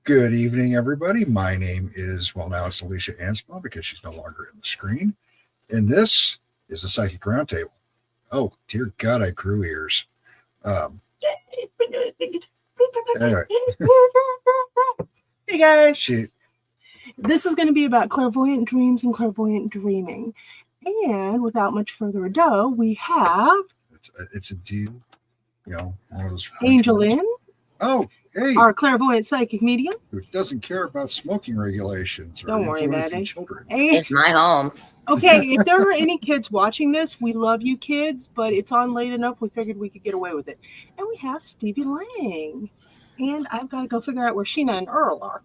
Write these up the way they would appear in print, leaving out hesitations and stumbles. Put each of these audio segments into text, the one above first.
Good evening, everybody. My name is, well, now it's Alicia Anspaugh because she's no longer in the screen. And this is the Psychic RoundTable. Oh, dear God, I grew ears. Anyway. Hey, guys. She, This is going to be about clairvoyant dreams and clairvoyant dreaming. And without much further ado, we have it's a dude, you know, one of those French words. AngelLynn, Oh, hey, our clairvoyant psychic medium. who doesn't care about smoking regulations or Don't worry about influencing it. children. And, It's my home. okay, if there are any kids watching this, we love you kids, but it's on late enough, we figured we could get away with it. And we have Stevie Lang. And I've got to go figure out where Sheena and Earl are.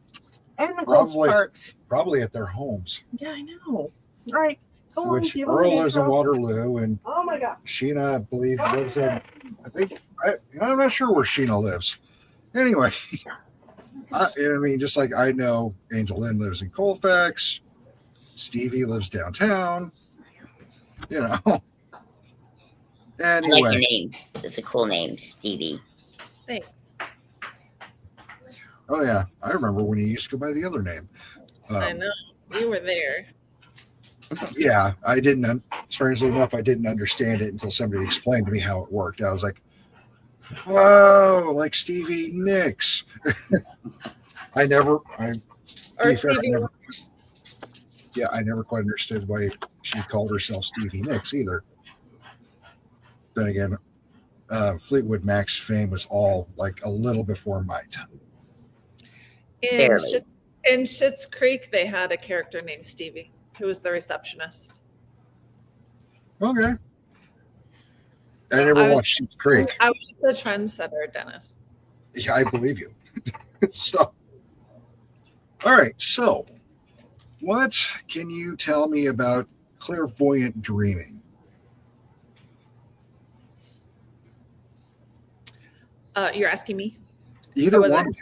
And Nicole Sparks. Probably at their homes. Yeah, I know. All right. Go on, Which give them Earl an lives in intro. Waterloo, and Oh, my God. Sheena, I believe, lives in, I'm not sure where Sheena lives. Anyway, I mean, just like I know AngelLynn lives in Colfax, Stevie lives downtown, you know. I like Anyway, the name. It's a cool name, Stevie. Thanks. oh yeah, I remember when you used to go by the other name. I know. You were there. Yeah, I didn't, strangely enough, I didn't understand it until somebody explained to me how it worked. I was like, whoa, like Stevie Nicks. I Or Stevie. never quite understood why she called herself Stevie Nicks either. Then again, Fleetwood Mac's fame was all like a little before my time. Barely. In Schitt's Creek, they had a character named Stevie, who was the receptionist. Okay. I never watched Sheep's Creek. I was the trendsetter, Dennis. Yeah, I believe you. So, all right. So, what can you tell me about clairvoyant dreaming? You're asking me? Either was one,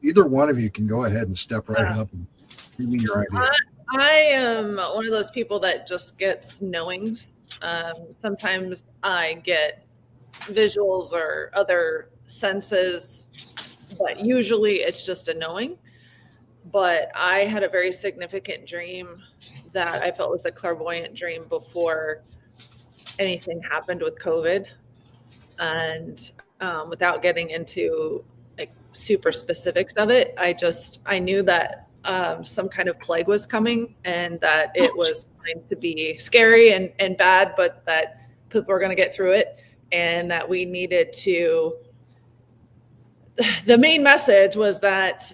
either one of you can go ahead and step right up and give me your idea. I am one of those people that just gets knowings. Sometimes I get visuals or other senses, but usually it's just a knowing. But I had a very significant dream that I felt was a clairvoyant dream before anything happened with COVID. And without getting into like super specifics of it, I knew that some kind of plague was coming and that it was going to be scary and bad, but that people were going to get through it and that we needed to. The main message was that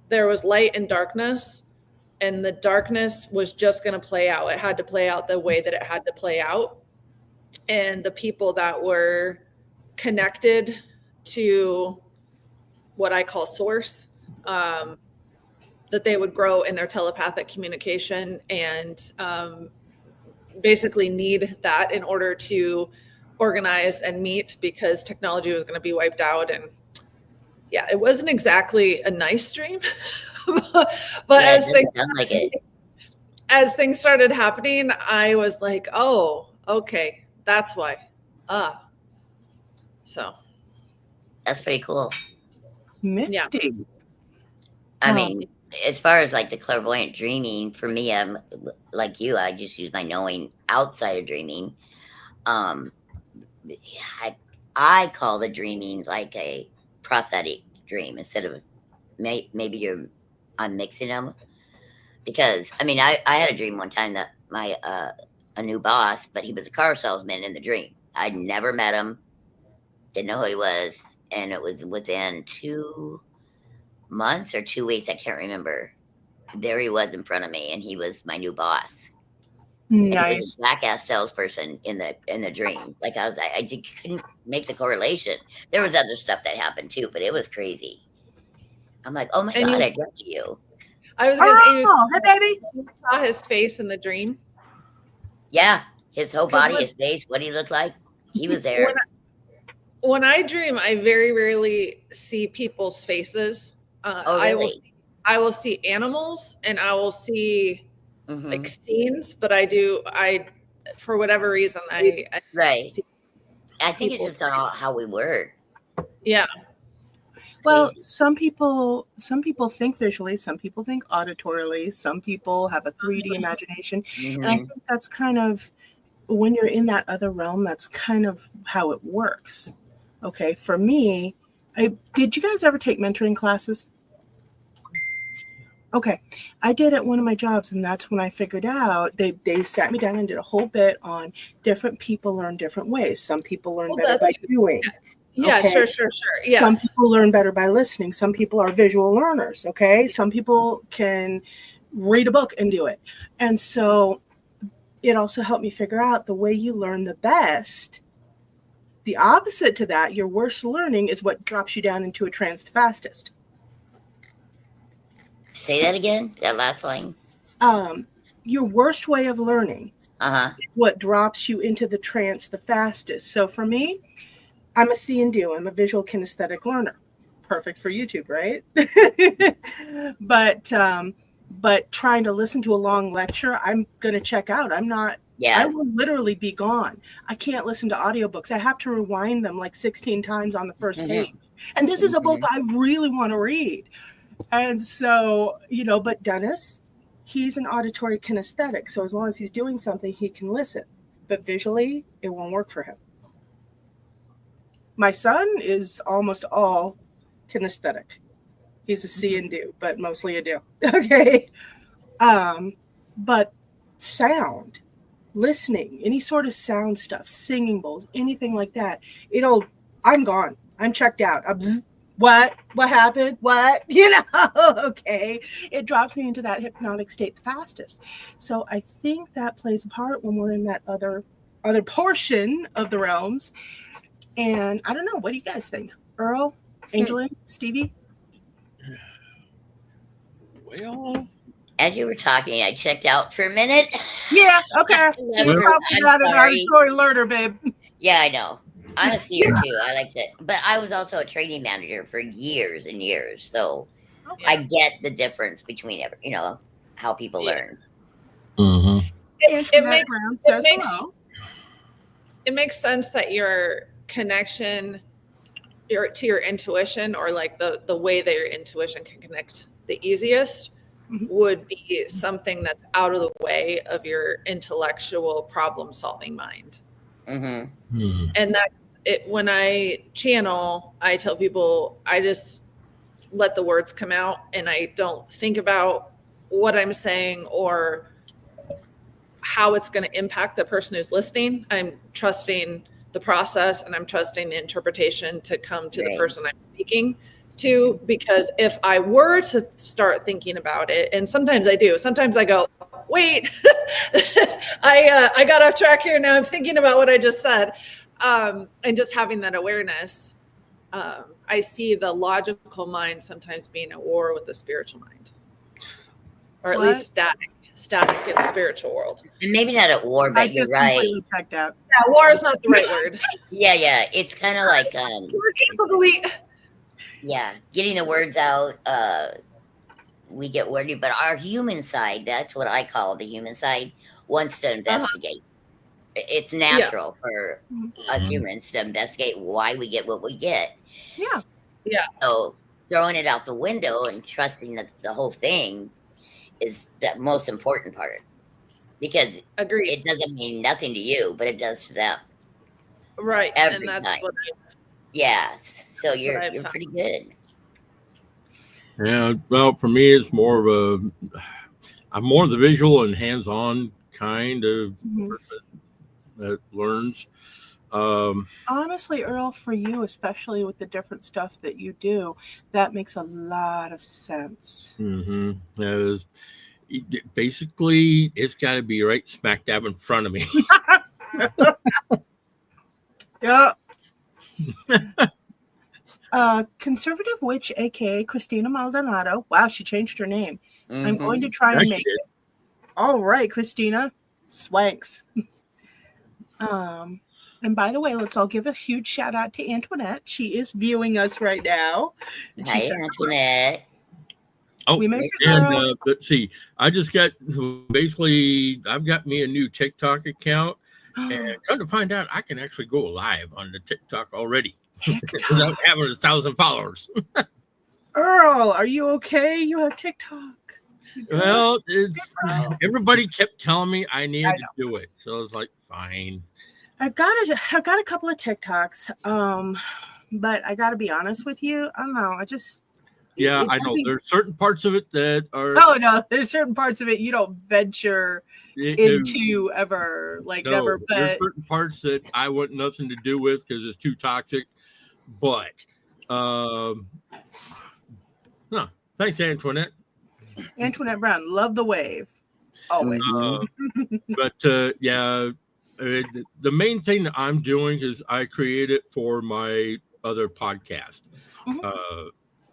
there was light and darkness, and the darkness was just going to play out. It had to play out the way that it had to play out. And the people that were connected to what I call source, that they would grow in their telepathic communication and basically need that in order to organize and meet, because technology was going to be wiped out. And yeah, it wasn't exactly a nice dream, but Yeah, as things started happening, I was like, oh, okay, that's why. So that's pretty cool. Misty. I mean, as far as like the clairvoyant dreaming, for me, I'm like you. I just use my knowing outside of dreaming. I call the dreaming like a prophetic dream instead of maybe I'm mixing them, because I mean, I had a dream one time that my a new boss, but he was a car salesman in the dream. I'd never met him, didn't know who he was, and it was within 2 months or 2 weeks, I can't remember. There he was in front of me, and he was my new boss. And he was Nice. a jackass salesperson in the dream. Like I couldn't make the correlation. There was other stuff that happened too, but it was crazy. I'm like, oh my And god, you- I dreamt you. I was gonna say, Oh, hey, baby. you saw his face in the dream. Yeah, his whole 'Cause body, what- his face, what he looked like, he was there. When I dream, I very rarely see people's faces. Oh, I really? will see animals and I will see Mhm. like scenes, but I for whatever reason I Right. see, I think it's people's just on how we work. yeah. Well, Crazy. some people think visually, some people think auditorily, some people have a 3D imagination. And I Mhm. think that's kind of when you're in that other realm, that's kind of how it works. Okay, for me, did you guys ever take mentoring classes? Okay, I did at one of my jobs, and that's when I figured out they sat me down and did a whole bit on different people learn different ways. Some people learn Well, better by that's- doing. Yeah, Okay. sure. Some Yes. people learn better by listening. Some people are visual learners. Okay. Some people can read a book and do it. And so it also helped me figure out the way you learn the best. The opposite to that, your worst learning is what drops you down into a trance the fastest. Say that again. That last line. Your worst way of learning Uh huh. is what drops you into the trance the fastest. So for me, I'm a see and do. I'm a visual kinesthetic learner. Perfect for YouTube, right? But trying to listen to a long lecture, I'm going to check out. I Yeah. will literally be gone. I can't listen to audiobooks. I have to rewind them like 16 times on the first Mhm. page. And this is a book I really want to read. And so, but Dennis, he's an auditory kinesthetic. So as long as he's doing something, he can listen. But visually, it won't work for him. My son is almost all kinesthetic. He's a see and do, but mostly a do. Okay. But sound, listening, any sort of sound stuff, singing bowls, anything like that, I'm gone. I'm checked out. What happened? What? Okay. It drops me into that hypnotic state the fastest. So I think that plays a part when we're in that other portion of the realms. And I don't know. What do you guys think? Earl, AngelLynn, Stevie? Well, As you were talking, I checked out for a minute. Yeah, okay. You're probably I'm not an sorry. auditory learner, babe. Yeah, I know. I'm a seer too. I like to, but I was also a training manager for years and years, so I get the difference between how people learn. mhm. It makes sense that your connection to your intuition, or like the way that your intuition can connect the easiest, would be something that's out of the way of your intellectual problem solving mind. Mm-hmm. Mhm. And that's it. When I channel, I tell people I just let the words come out and I don't think about what I'm saying or how it's going to impact the person who's listening. I'm trusting the process and I'm trusting the interpretation to come to the person I'm speaking to, because if I were to start thinking about it, and sometimes I do, sometimes I go, wait, I got off track here. Now I'm thinking about what I just said. And just having that awareness, I see the logical mind sometimes being at war with the spiritual mind, or at least static in the spiritual world. And maybe not at war, but you're right. Completely checked out. Yeah, war is not the right word. Yeah. It's kind of like Cancel, delete. yeah, getting the words out. We get wordy, but our human side, that's what I call the human side, wants to investigate. It's natural for us humans to investigate why we get what we get. Yeah. So throwing it out the window and trusting that the whole thing is the most important part, because Agreed. it doesn't mean nothing to you, but it does to them. Right. Every And that's time. what Yeah. So you're I've pretty good. Yeah, well, for me, it's more of I'm more the visual and hands-on kind of Mhm. person that learns. Honestly, Earl, for you, especially with the different stuff that you do, that makes a lot of sense. Basically, it's got to be right smack dab in front of me. Yeah. Conservative Witch, aka Christina Maldonado. Wow, she changed her name. I'm going to try and Actually, make it. All right, Christina. Swanks. And by the way, let's all give a huge shout out to Antoinette. She is viewing us right now. And Hi, she's Antoinette. Oh, We miss you, and girl. let's see. I just got I've got me a new TikTok account, and come to find out, I can actually go live on the TikTok already TikTok. without having 1,000 followers. Earl, are you okay? You have TikTok. You good? Well, Bro. everybody kept telling me I needed to do it, so I was like, fine. I've got a couple of TikToks. But I gotta be honest with you. I don't know. I just Yeah, it I know doesn't- there's certain parts of it that are Oh no, there's certain parts of it you don't venture into ever, like no, never. there's But certain parts that I want nothing to do with because it's too toxic. But no, thanks, Antoinette. Antoinette Brown, love the wave. Always. Yeah, the main thing that I'm doing is I create it for my other podcast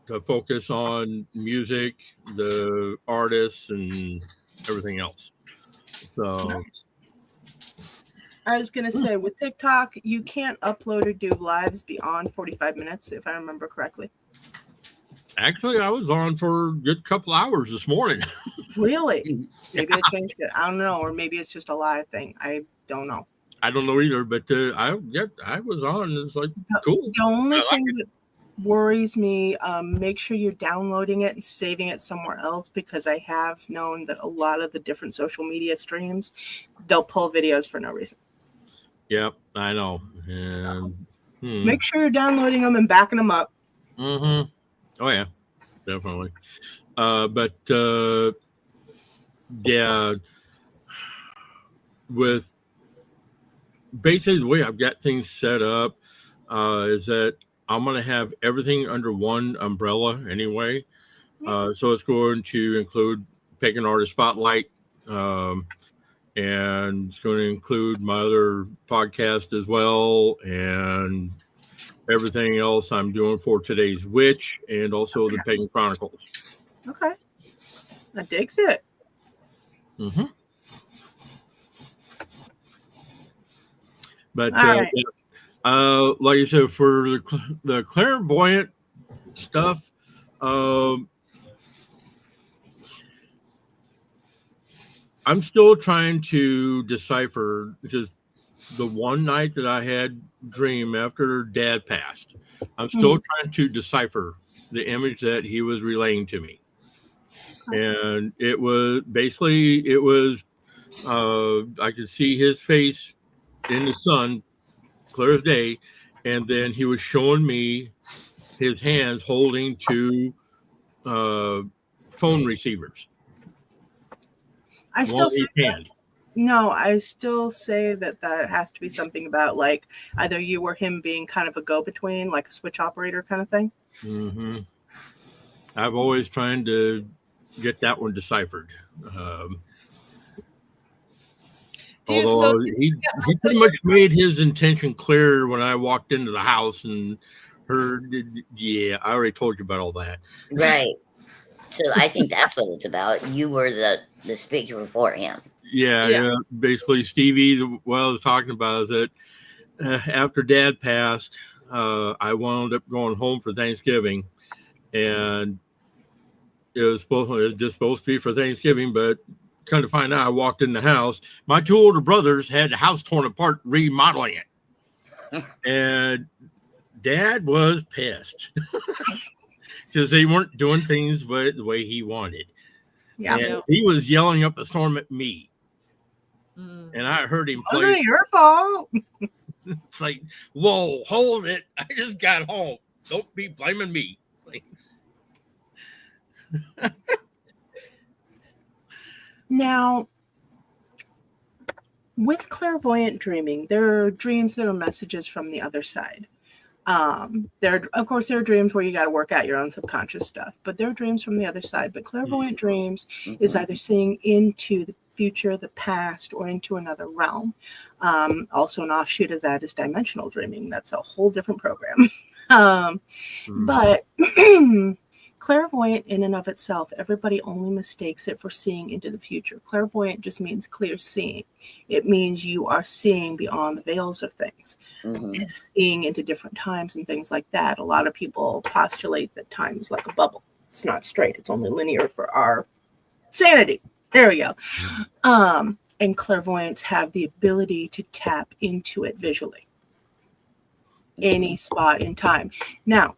to focus on music, the artists, and everything else. So I was gonna say with TikTok, you can't upload or do lives beyond 45 minutes, if I remember correctly. actually, I was on for a good couple hours this morning. Really? Maybe they changed it. I don't know, or maybe it's just a live thing. I don't know. I don't know either, but I was on. It's like cool. The only I like thing it. that worries me, make sure you're downloading it and saving it somewhere else, because I have known that a lot of the different social media streams, they'll pull videos for no reason. Yep, I know. And Make sure you're downloading them and backing them up. oh yeah, definitely. Yeah, with basically the way I've got things set up is that I'm going to have everything under one umbrella anyway. So it's going to include Pagan Artist Spotlight, and it's going to include my other podcast as well, and everything else I'm doing for Today's Witch, and also the Pagan Chronicles. Okay. That digs it. But All right. like I said, for the clairvoyant stuff, I'm still trying to decipher, because the one night that I had dream after Dad passed, I'm still trying to decipher the image that he was relaying to me. And it was I could see his face in the sun, clear as day, and then he was showing me his hands holding two phone receivers. I still say hands. no, I still say that has to be something about, like, either you or him being kind of a go-between, like a switch operator kind of thing. I've always trying to get that one deciphered. Although he pretty much made his intention clear when I walked into the house and heard, I already told you about all that. Right. So I think that's what it's about. You were the speaker for him. Yeah. Basically, Stevie, what I was talking about is that after Dad passed, I wound up going home for Thanksgiving, and it was just supposed to be for Thanksgiving, but come to find out, I walked in the house. My two older brothers had the house torn apart, remodeling it, and Dad was pissed because they weren't doing things the way he wanted. Yeah. And he was yelling up a storm at me. And I heard him play. Wasn't your fault. It's like, whoa, hold it. I just got home. Don't be blaming me. Now, with clairvoyant dreaming, there are dreams that are messages from the other side. There are dreams where you got to work out your own subconscious stuff, but there are dreams from the other side. But clairvoyant dreams is either seeing into the future, the past, or into another realm. Also, an offshoot of that is dimensional dreaming. That's a whole different program. But clairvoyant in and of itself, everybody only mistakes it for seeing into the future. Clairvoyant just means clear seeing. It means you are seeing beyond the veils of things. It's seeing into different times and things like that. A lot of people postulate that time is like a bubble. It's not straight. It's only linear for our sanity. There we go. And clairvoyants have the ability to tap into it visually. Any spot in time. Now,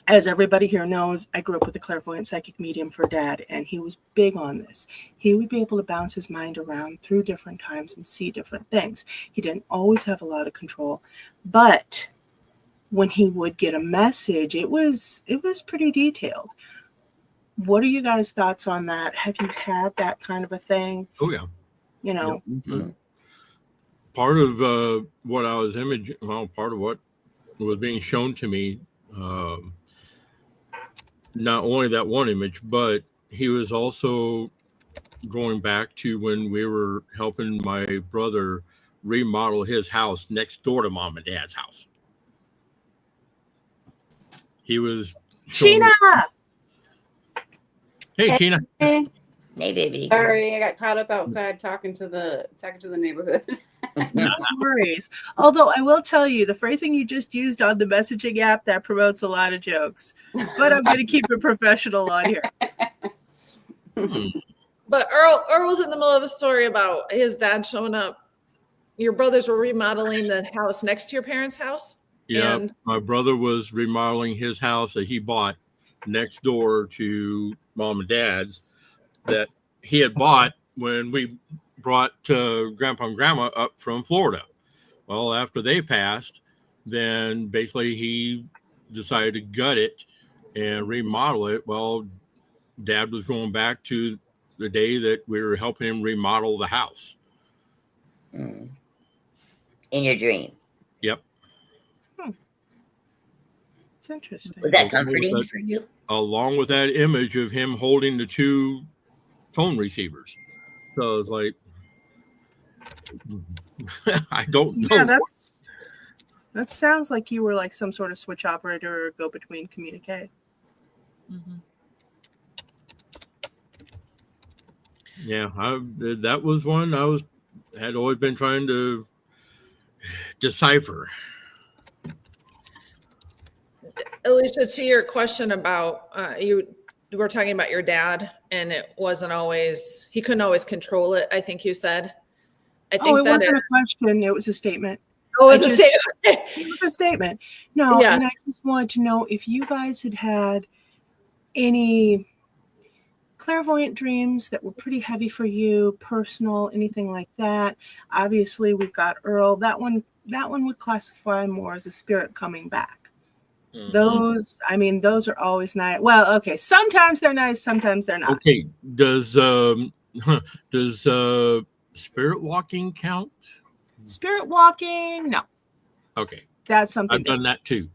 as everybody here knows, I grew up with a clairvoyant psychic medium for Dad, and he was big on this. He would be able to bounce his mind around through different times and see different things. He didn't always have a lot of control, but when he would get a message, it was pretty detailed. What are you guys' thoughts on that? Have you had that kind of a thing? Oh, yeah. You know? Part of what I was part of what was being shown to me, not only that one image, but he was also going back to when we were helping my brother remodel his house next door to Mom and Dad's house. He was Sheena! Hey, Sheena. Hey, Hey, baby. sorry, I got caught up outside talking to the neighborhood. No worries. Although I will tell you, the phrasing you just used on the messaging app, that promotes a lot of jokes. But I'm going to keep it professional on here. But Earl was in the middle of a story about his dad showing up. Your brothers were remodeling the house next to your parents' house? Yeah, And my brother was remodeling his house that he bought next door to Mom and Dad's that he had bought when we brought Grandpa and Grandma up from Florida. Well, after they passed, then basically he decided to gut it and remodel it. Well, Dad was going back to the day that we were helping him remodel the house. In your dream. Yep. It's interesting. Was that comforting for you? Along with that image of him holding the two phone receivers. So it's like, I don't know. Yeah, that sounds like you were like some sort of switch operator or go-between communique. Yeah, that was one I had always been trying to decipher. Alicia, to your question about you were talking about your dad, and it wasn't always, he couldn't always control it, I think you said. I think It wasn't a question. It was a statement. Oh, it was a statement. It was a statement. No, Yeah. and I just wanted to know if you guys had any clairvoyant dreams that were pretty heavy for you, personal, anything like that. Obviously, we've got Earl. That one would classify more as a spirit coming back. Those are always nice. Well, okay, sometimes they're nice, sometimes they're not. Okay, does spirit walking count? Spirit walking, no. Okay, That's something I've done that too.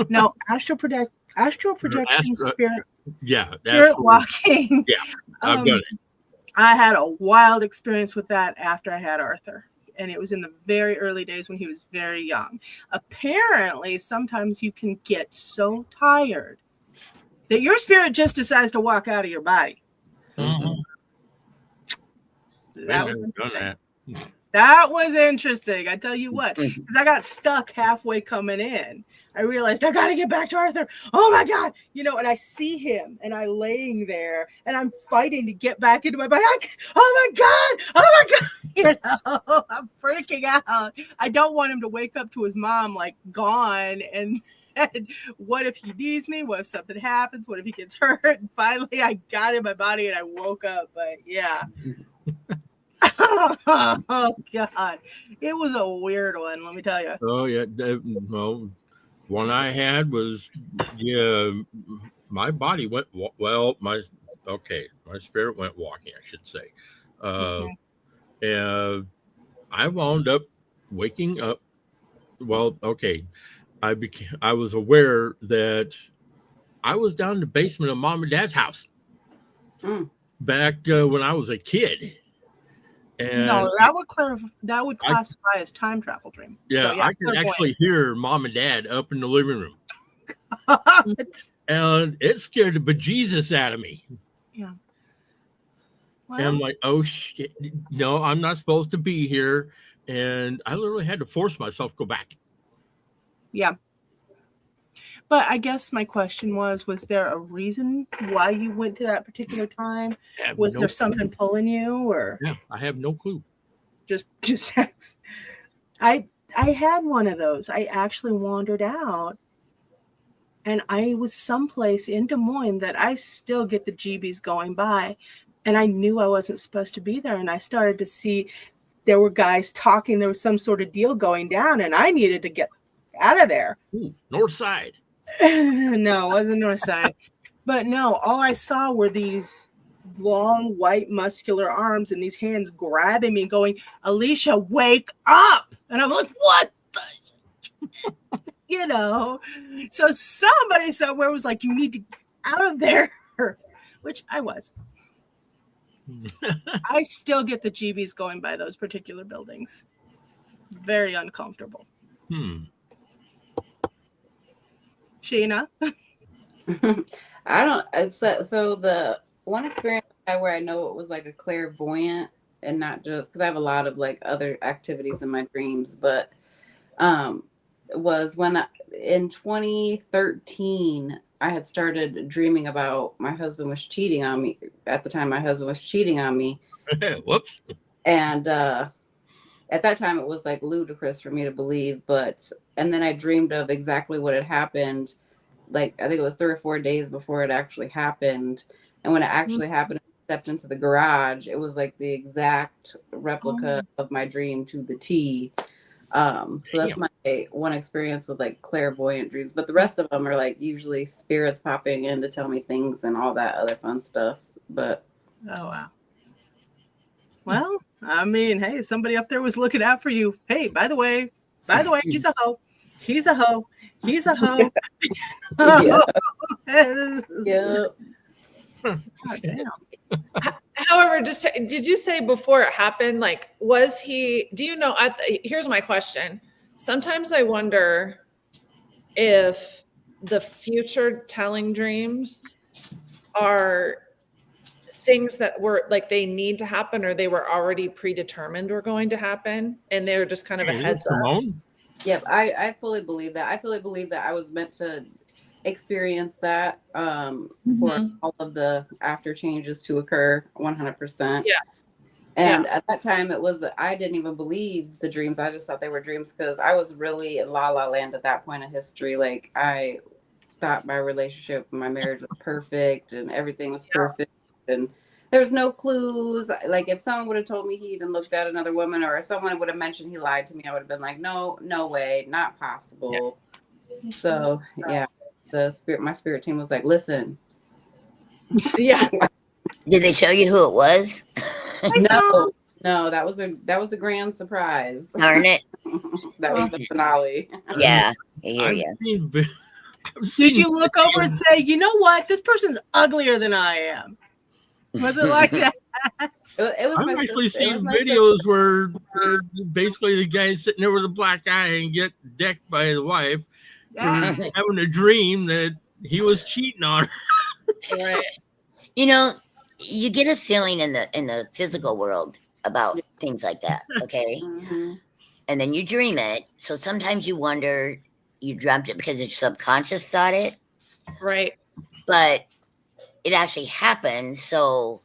No, astral projection, spirit walking. Yeah, I've done it. I had a wild experience with that after I had Arthur. And it was in the very early days when he was very young. Apparently, sometimes you can get so tired that your spirit just decides to walk out of your body. That was interesting. That was interesting. I tell you what, because I got stuck halfway coming in. I realized I got to get back to Arthur. Oh my God. And I see him and I laying there and I'm fighting to get back into my body. Oh my God. I'm freaking out. I don't want him to wake up to his mom like gone. And what if he needs me? What if something happens? What if he gets hurt? And finally I got in my body and I woke up. But yeah. Oh God. It was a weird one. Let me tell you. Oh yeah. Well, one I had was, my body went, well, my okay, my spirit went walking, I should say. Okay. And I wound up waking up. Well, okay, I was aware that I was down in the basement of mom and dad's house back when I was a kid. And No, that would classify as time travel dream. yeah, So, I could clairvoyant. actually hear mom and dad up in the living room. And it scared the bejesus out of me. Yeah. And I'm like, oh shit, no, I'm not supposed to be here. And I literally had to force myself to go back. Yeah. But I guess my question was there a reason why you went to that particular time? Was there something pulling you, or? Yeah, I have no clue. Just I had one of those. I actually wandered out, and I was someplace in Des Moines that I still get the GBs going by, and I knew I wasn't supposed to be there, and I started to see there were guys talking. There was some sort of deal going down, and I needed to get out of there. Ooh, north side. No, it wasn't north side. But no, all I saw were these long, white, muscular arms and these hands grabbing me going, Alicia, wake up. And I'm like, what the? You know? So somebody somewhere was like, you need to get out of there, which I was. I still get the GBs going by those particular buildings. Very uncomfortable. Sheena? I don't. It's so the one experience I had where I know it was like a clairvoyant and not just because I have a lot of like other activities in my dreams, but was when in 2013 I had started dreaming about my husband was cheating on me. At the time, my husband was cheating on me. Whoops. And at that time, it was like ludicrous for me to believe. And then I dreamed of exactly what had happened. Like, I think it was 3 or 4 days before it actually happened. And when it actually happened, I stepped into the garage. It was like the exact replica of my dream to the T. So that's my one experience with like clairvoyant dreams. But the rest of them are like usually spirits popping in to tell me things and all that other fun stuff. But oh, wow. Well, I mean, hey, somebody up there was looking out for you. Hey, by the way, he's a hoe. He's a hoe. He's a hoe. Yeah. God damn. However, did you say before it happened, like, was he, do you know, here's my question. Sometimes I wonder if the future telling dreams are things that were like they need to happen or they were already predetermined were going to happen and they're just kind of a heads up. Yep, I fully believe that. I fully believe that I was meant to experience that for all of the after changes to occur 100%. Yeah. And at that time I didn't even believe the dreams. I just thought they were dreams because I was really in la la land at that point in history. Like I thought my relationship, my marriage was perfect and everything was perfect. And there was no clues. Like if someone would have told me he even looked at another woman or if someone would have mentioned he lied to me, I would have been like, no way, not possible. Yeah. So yeah, my spirit team was like, listen. Yeah. Did they show you who it was? No, that was a grand surprise. Darn it. That was the finale. Yeah. Yeah. Did you look over and say, you know what? This person's uglier than I am. Was it like that? It was. I've actually seen videos where basically the guy's sitting there with a black eye and get decked by the wife for having a dream that he was cheating on her. Right. You know, you get a feeling in the physical world about things like that, okay? And then you dream it. So sometimes you wonder you dreamt it because your subconscious thought it. Right. But it actually happened, so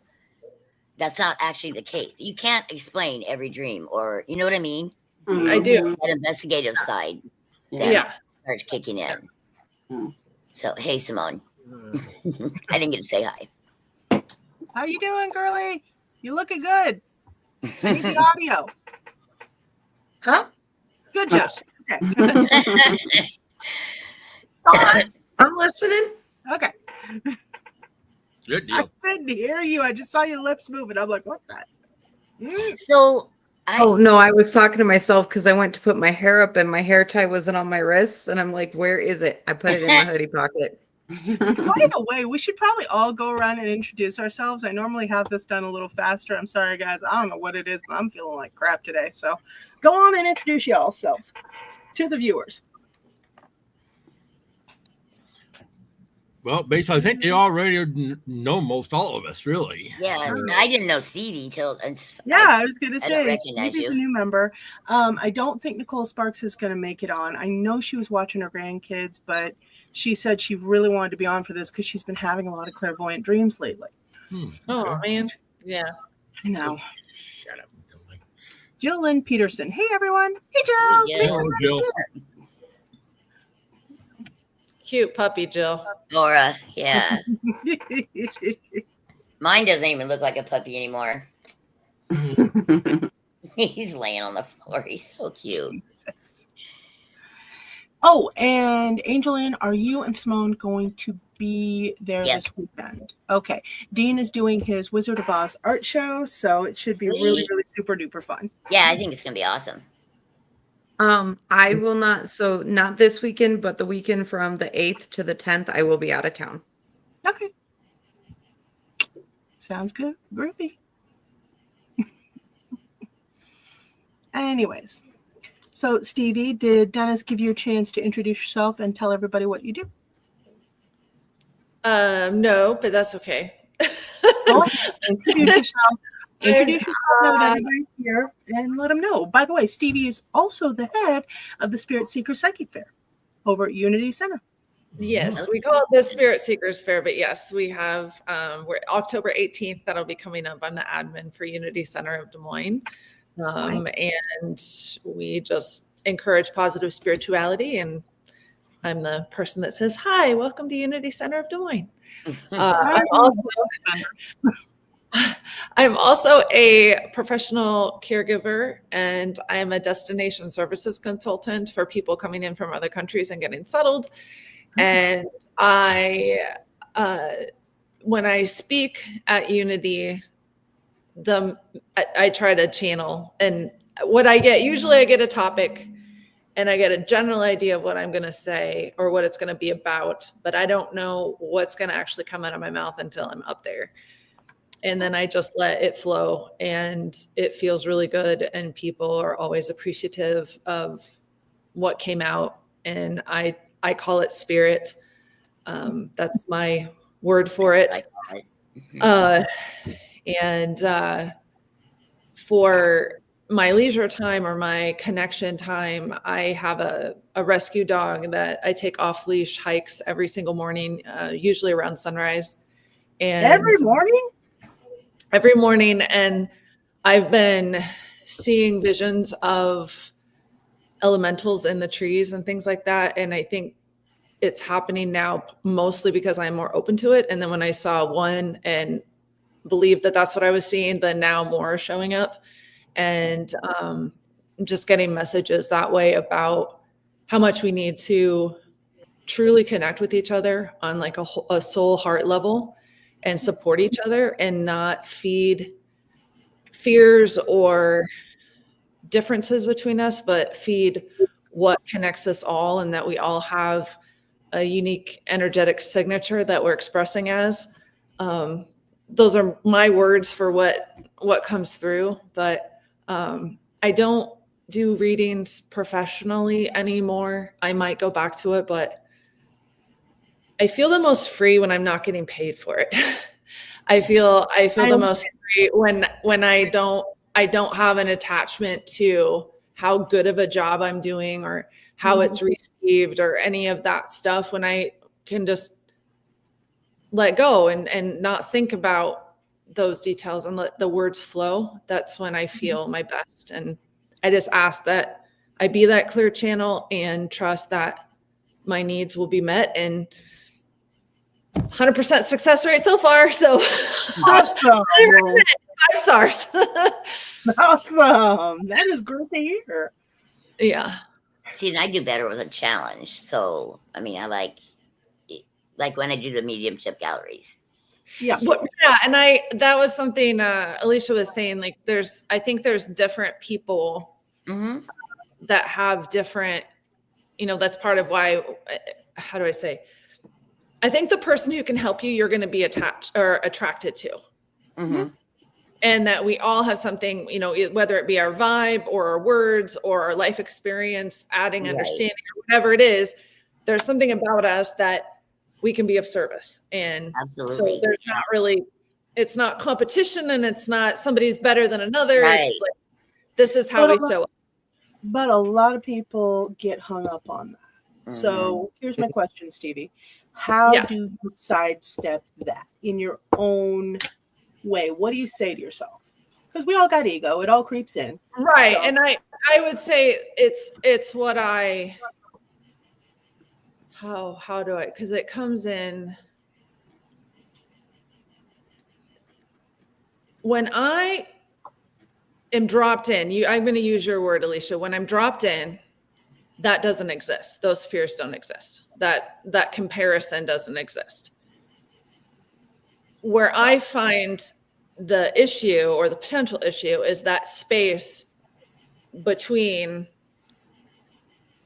that's not actually the case. You can't explain every dream, or you know what I mean? I do. That investigative side starts kicking in. So, hey, Symone. I didn't get to say hi. How you doing, girlie? You looking good. I need the audio. Huh? Good job. Okay. I'm listening. Okay. Good I deal. couldn't hear you. I just saw your lips moving. I'm like, what the? So Oh no, I was talking to myself because I went to put my hair up and my hair tie wasn't on my wrists, and I'm like, where is it? I put it in my hoodie pocket. By the way, we should probably all go around and introduce ourselves. I normally have this done a little faster. I'm sorry, guys. I don't know what it is, but I'm feeling like crap today. So go on and introduce yourselves to the viewers. Well, basically, I think they already know most all of us, really. yeah, I didn't know Stevie till. Yeah, I was going to I don't say, recognize Stevie's you. a new member. I don't think Nicole Sparks is going to make it on. I know she was watching her grandkids, but she said she really wanted to be on for this because she's been having a lot of clairvoyant dreams lately. Oh man, yeah. I know. Shut up. AngelLynn Peterson. Hey, everyone. Hey, Jill. Hey, Thanks Jill. for Jill. being Cute puppy, Jill. Laura, yeah. here. Mine doesn't even look like a puppy anymore. He's laying on the floor. He's so cute. Jesus. Oh, and AngelLynn, are you and Symone going to be there Yes. this weekend? Okay. Dean is doing his Wizard of Oz art show, so it should be really, Sweet. really super duper fun. Yeah, I think it's gonna be awesome. I will not, so not this weekend, but the weekend from the 8th to the 10th, I will be out of town. Okay. Sounds good. Groovy. Anyways, so Stevie, did Dennis give you a chance to introduce yourself and tell everybody what you do? No, but that's okay. Go ahead, introduce yourself. Introduce yourself now that everybody's here and let them know. By the way, Stevie is also the head of the Spirit Seeker Psychic Fair over at Unity Center. Yes, we call it the Spirit Seekers Fair, but yes, we have we're October 18th. That'll be coming up. I'm the admin for Unity Center of Des Moines. And we just encourage positive spirituality, and I'm the person that says, hi, welcome to Unity Center of Des Moines. I'm also a professional caregiver, and I am a destination services consultant for people coming in from other countries and getting settled. And when I speak at Unity, I try to channel, and what I get, usually I get a topic and I get a general idea of what I'm going to say or what it's going to be about, but I don't know what's going to actually come out of my mouth until I'm up there. And then I just let it flow, and it feels really good. And people are always appreciative of what came out. And I call it spirit. That's my word for it. And for my leisure time or my connection time, I have a rescue dog that I take off leash hikes every single morning, usually around sunrise. And Every morning? Every morning. And I've been seeing visions of elementals in the trees and things like that. And I think it's happening now mostly because I'm more open to it. And then when I saw one and believed that that's what I was seeing, then now more are showing up. And just getting messages that way about how much we need to truly connect with each other on like a soul heart level and support each other and not feed fears or differences between us, but feed what connects us all, and that we all have a unique energetic signature that we're expressing as. Those are my words for what comes through, but I don't do readings professionally anymore. I might go back to it, but I feel the most free when I'm not getting paid for it. I feel the most free when I don't have an attachment to how good of a job I'm doing or how it's received or any of that stuff. When I can just let go and not think about those details and let the words flow, that's when I feel my best. And I just ask that I be that clear channel and trust that my needs will be met, and 100% success rate so far. So Awesome. 5 stars. Awesome. That is great to hear. Yeah. See, and I do better with a challenge. So, I mean, I like when I do the mediumship galleries. Yeah. But, yeah, and that was something Alicia was saying. Like, I think there's different people that have different, that's part of why. How do I say? I think the person who can help you, you're going to be attached or attracted to. And that we all have something, whether it be our vibe or our words or our life experience, adding understanding or whatever it is, there's something about us that we can be of service. And Absolutely. so there's not really, it's not competition, and it's not somebody's better than another. Right. It's like, this is how we show up. But a lot of people get hung up on that. So here's my question, Stevie. How do you sidestep that in your own way? What do you say to yourself? Because we all got ego. It all creeps in. Right. So. And I would say it's what how do I, because it comes in when I am dropped in. I'm going to use your word, Alicia. When I'm dropped in, that doesn't exist. Those fears don't exist. That comparison doesn't exist. Where I find the issue or the potential issue is that space between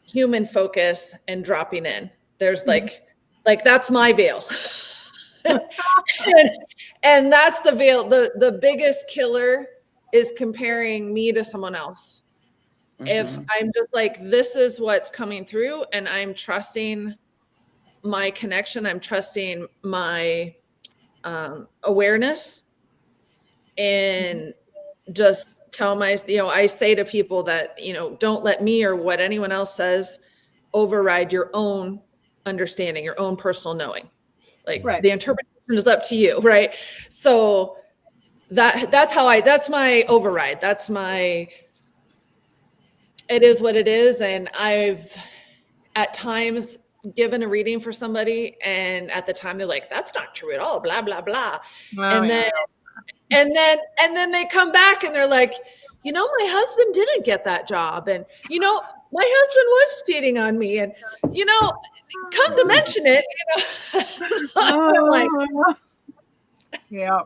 human focus and dropping in. There's like that's my veil. and that's the veil. The biggest killer is comparing me to someone else. If I'm just like, this is what's coming through, and I'm trusting my connection, I'm trusting my awareness, and just tell I say to people that, don't let me or what anyone else says override your own understanding, your own personal knowing. Like the interpretation is up to you. Right. So that's my override. It is what it is. And I've at times given a reading for somebody, and at the time they're like, that's not true at all, blah, blah, blah. And then they come back and they're like, my husband didn't get that job. And, my husband was cheating on me. And, come to mention it, so I'm like, yeah.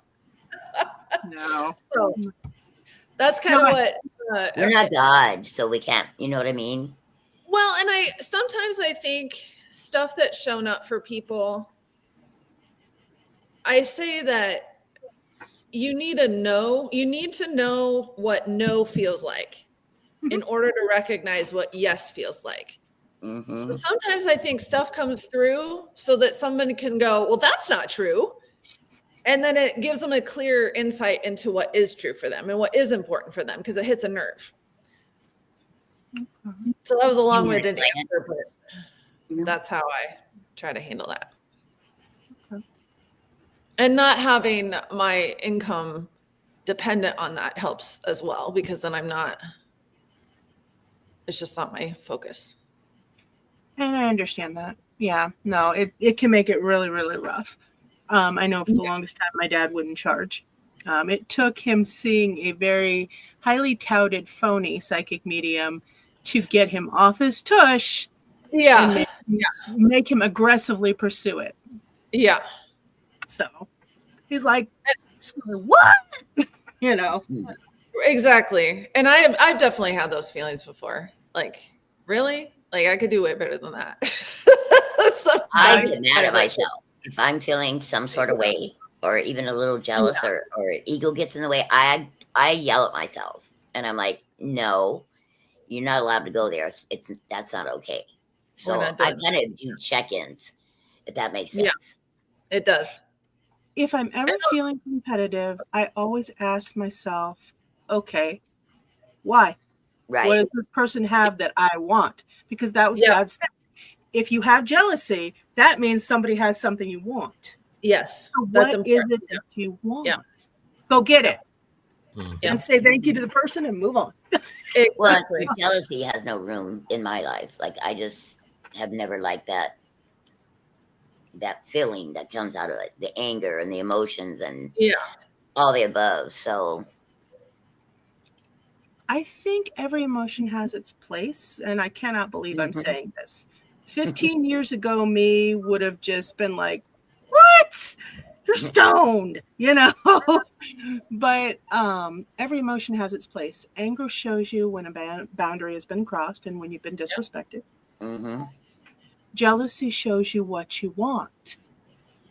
No. So that's kind of what. We're not God, so we can't, you know what I mean? Well, and sometimes I think stuff that's shown up for people, I say that you need to know what no feels like in order to recognize what yes feels like. So sometimes I think stuff comes through so that somebody can go, well, that's not true. And then it gives them a clear insight into what is true for them and what is important for them, because it hits a nerve. So that was a long-winded answer, but that's how I try to handle that. And not having my income dependent on that helps as well, because then it's just not my focus. And I understand that. Yeah, no, it can make it really, really rough. I know for the longest time, my dad wouldn't charge. It took him seeing a very highly touted phony psychic medium to get him off his tush. Yeah. And make him aggressively pursue it. Yeah. So he's like, what? Exactly. And I've definitely had those feelings before. Like, really? Like, I could do way better than that. I get mad at myself. If I'm feeling some sort of way, or even a little jealous, or ego gets in the way, I yell at myself, and I'm like, no, you're not allowed to go there. That's not okay. So I kind of do check-ins, if that makes sense. Yeah, it does. If I'm ever feeling competitive, I always ask myself, okay, why? Right. What does this person have that I want? Because that was God's thing. If you have jealousy, that means somebody has something you want. Yes. So what is it that you want? Yeah. Go get it. And say thank you to the person and move on. Well, jealousy has no room in my life. Like, I just have never liked that feeling that comes out of it, the anger and the emotions and all the above. So I think every emotion has its place, and I cannot believe I'm saying this. 15 years ago, me would have just been like, what? You're stoned, you know. But every emotion has its place. Anger shows you when a boundary has been crossed and when you've been disrespected. Mm-hmm. Jealousy shows you what you want.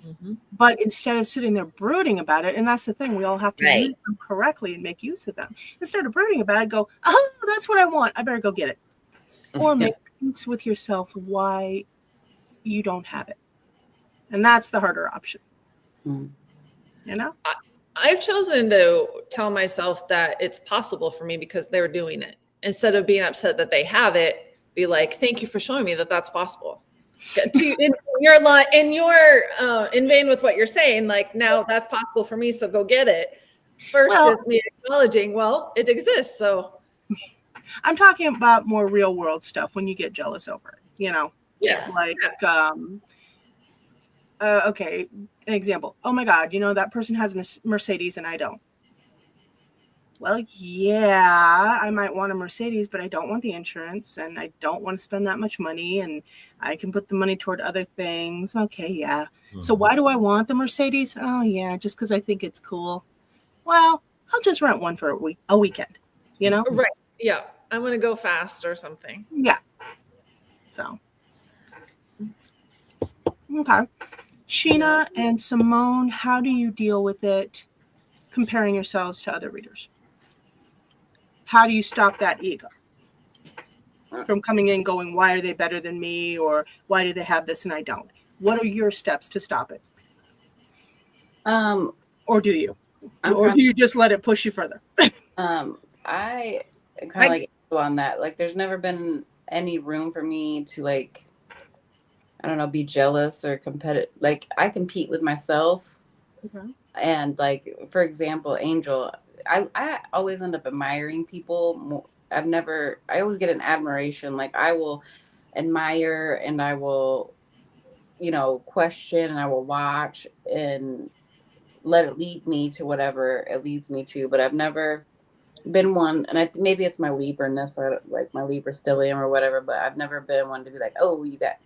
Mm-hmm. But instead of sitting there brooding about it, and that's the thing, we all have to Right. use them correctly and make use of them. Instead of brooding about it, go, oh, that's what I want. I better go get it. Or make peace with yourself why you don't have it. And that's the harder option. Mm. You know? I've chosen to tell myself that it's possible for me because they're doing it. Instead of being upset that they have it, be like, thank you for showing me that that's possible. In vein with what you're saying, like, now that's possible for me, so go get it. First is me acknowledging, well, it exists. So I'm talking about more real world stuff when you get jealous over it, you know? yes. Like, okay, an example. Oh my God, you know, that person has a Mercedes and I don't. Well, yeah, I might want a Mercedes, but I don't want the insurance and I don't want to spend that much money and I can put the money toward other things. Okay, yeah. Mm-hmm. So why do I want the Mercedes? Oh, yeah, just because I think it's cool. Well, I'll just rent one for a weekend, you know? Right. Yeah. I'm going to go fast or something. Yeah. So. Okay. Sheena and Symone, how do you deal with it comparing yourselves to other readers? How do you stop that ego from coming in going, why are they better than me? Or why do they have this and I don't? What are your steps to stop it? Or do you? Or do you just let it push you further? I kind of like on that. Like, there's never been any room for me to, like, I don't know, be jealous or competitive. Like, I compete with myself. Okay. And, like, for example, Angel, I always end up admiring people more. I always get an admiration. Like, I will admire and I will, you know, question and I will watch and let it lead me to whatever it leads me to. But I've never been one, and maybe it's my Libra-ness, like my Libra stellium or whatever, but I've never been one to be like, oh, you got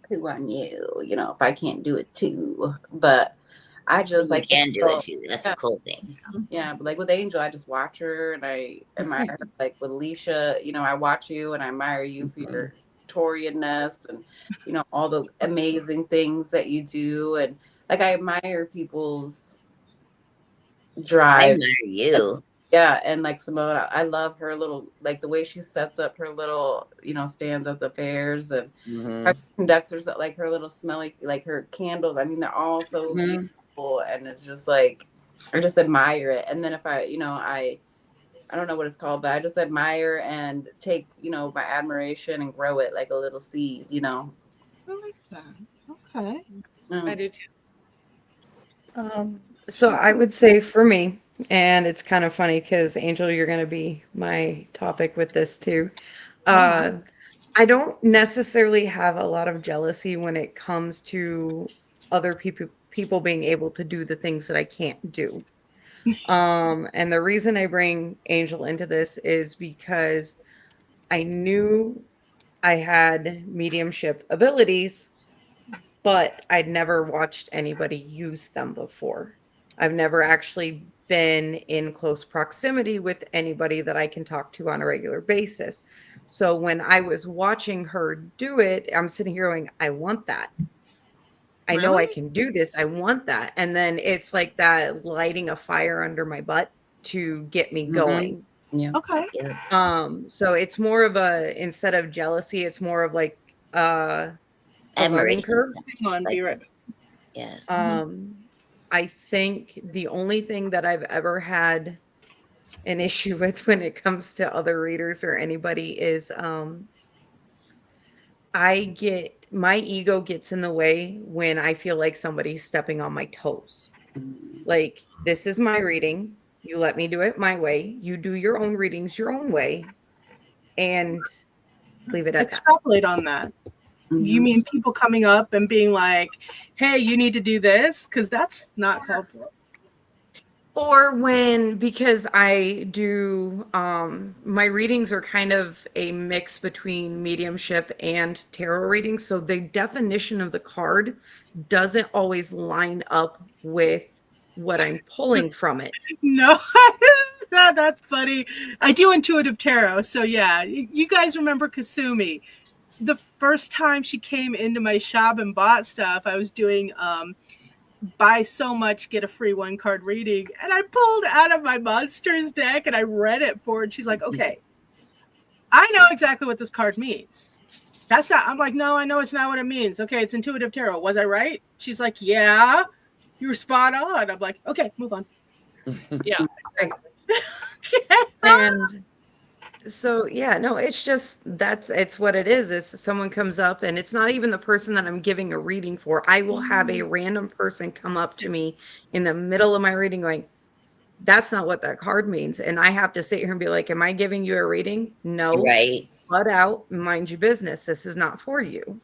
poo on you, you know, if I can't do it too. But I just You like can do it too. That's the cool thing. Yeah, but like with Angel, I just watch her and I admire her. Like with Alicia, you know, I watch you and I admire you for your Victorianness and, you know, all the amazing things that you do. And like, I admire people's I drive. admire you. Yeah, and like Symone, I love her little, like the way she sets up her little, you know, stands at the fairs and her conductors, like her little smelly, like her candles. I mean, they're all so beautiful, and it's just like, I just admire it. And then if I, you know, I don't know what it's called, but I just admire and take, you know, my admiration and grow it like a little seed, you know. I like that. Okay. I do too. So I would say for me, and it's kind of funny because Angel, you're going to be my topic with this too. I don't necessarily have a lot of jealousy when it comes to other people being able to do the things that I can't do. And the reason I bring Angel into this is because I knew I had mediumship abilities, but I'd never watched anybody use them before. I've never actually been in close proximity with anybody that I can talk to on a regular basis. So when I was watching her do it, I'm sitting here going, I want that. I know I can do this. I want that. And then it's like that lighting a fire under my butt to get me going. Yeah. Okay. So it's more of instead of jealousy, it's more of like a learning curve. Hang on, be right back. Yeah. I think the only thing that I've ever had an issue with when it comes to other readers or anybody is my ego gets in the way when I feel like somebody's stepping on my toes. Like, this is my reading. You let me do it my way. You do your own readings your own way. And leave it at that. Extrapolate on that. You mean people coming up and being like, hey, you need to do this? Because that's not called for. Or when, because I do, my readings are kind of a mix between mediumship and tarot readings. So the definition of the card doesn't always line up with what I'm pulling from it. No, that's funny. I do intuitive tarot. So yeah, you guys remember Kasumi. The first time she came into my shop and bought stuff, I was doing buy so much, get a free 1 card reading. And I pulled out of my monsters deck and I read it for her. And she's like, okay, I know exactly what this card means. That's not, I'm like, no, I know it's not what it means. Okay, it's intuitive tarot. Was I right? She's like, yeah, you were spot on. I'm like, okay, move on. Yeah. And so, yeah, no, it's just, it's what it is. Is someone comes up and it's not even the person that I'm giving a reading for. I will have a random person come up to me in the middle of my reading going, that's not what that card means. And I have to sit here and be like, am I giving you a reading? No. Right. Butt out, mind your business. This is not for you.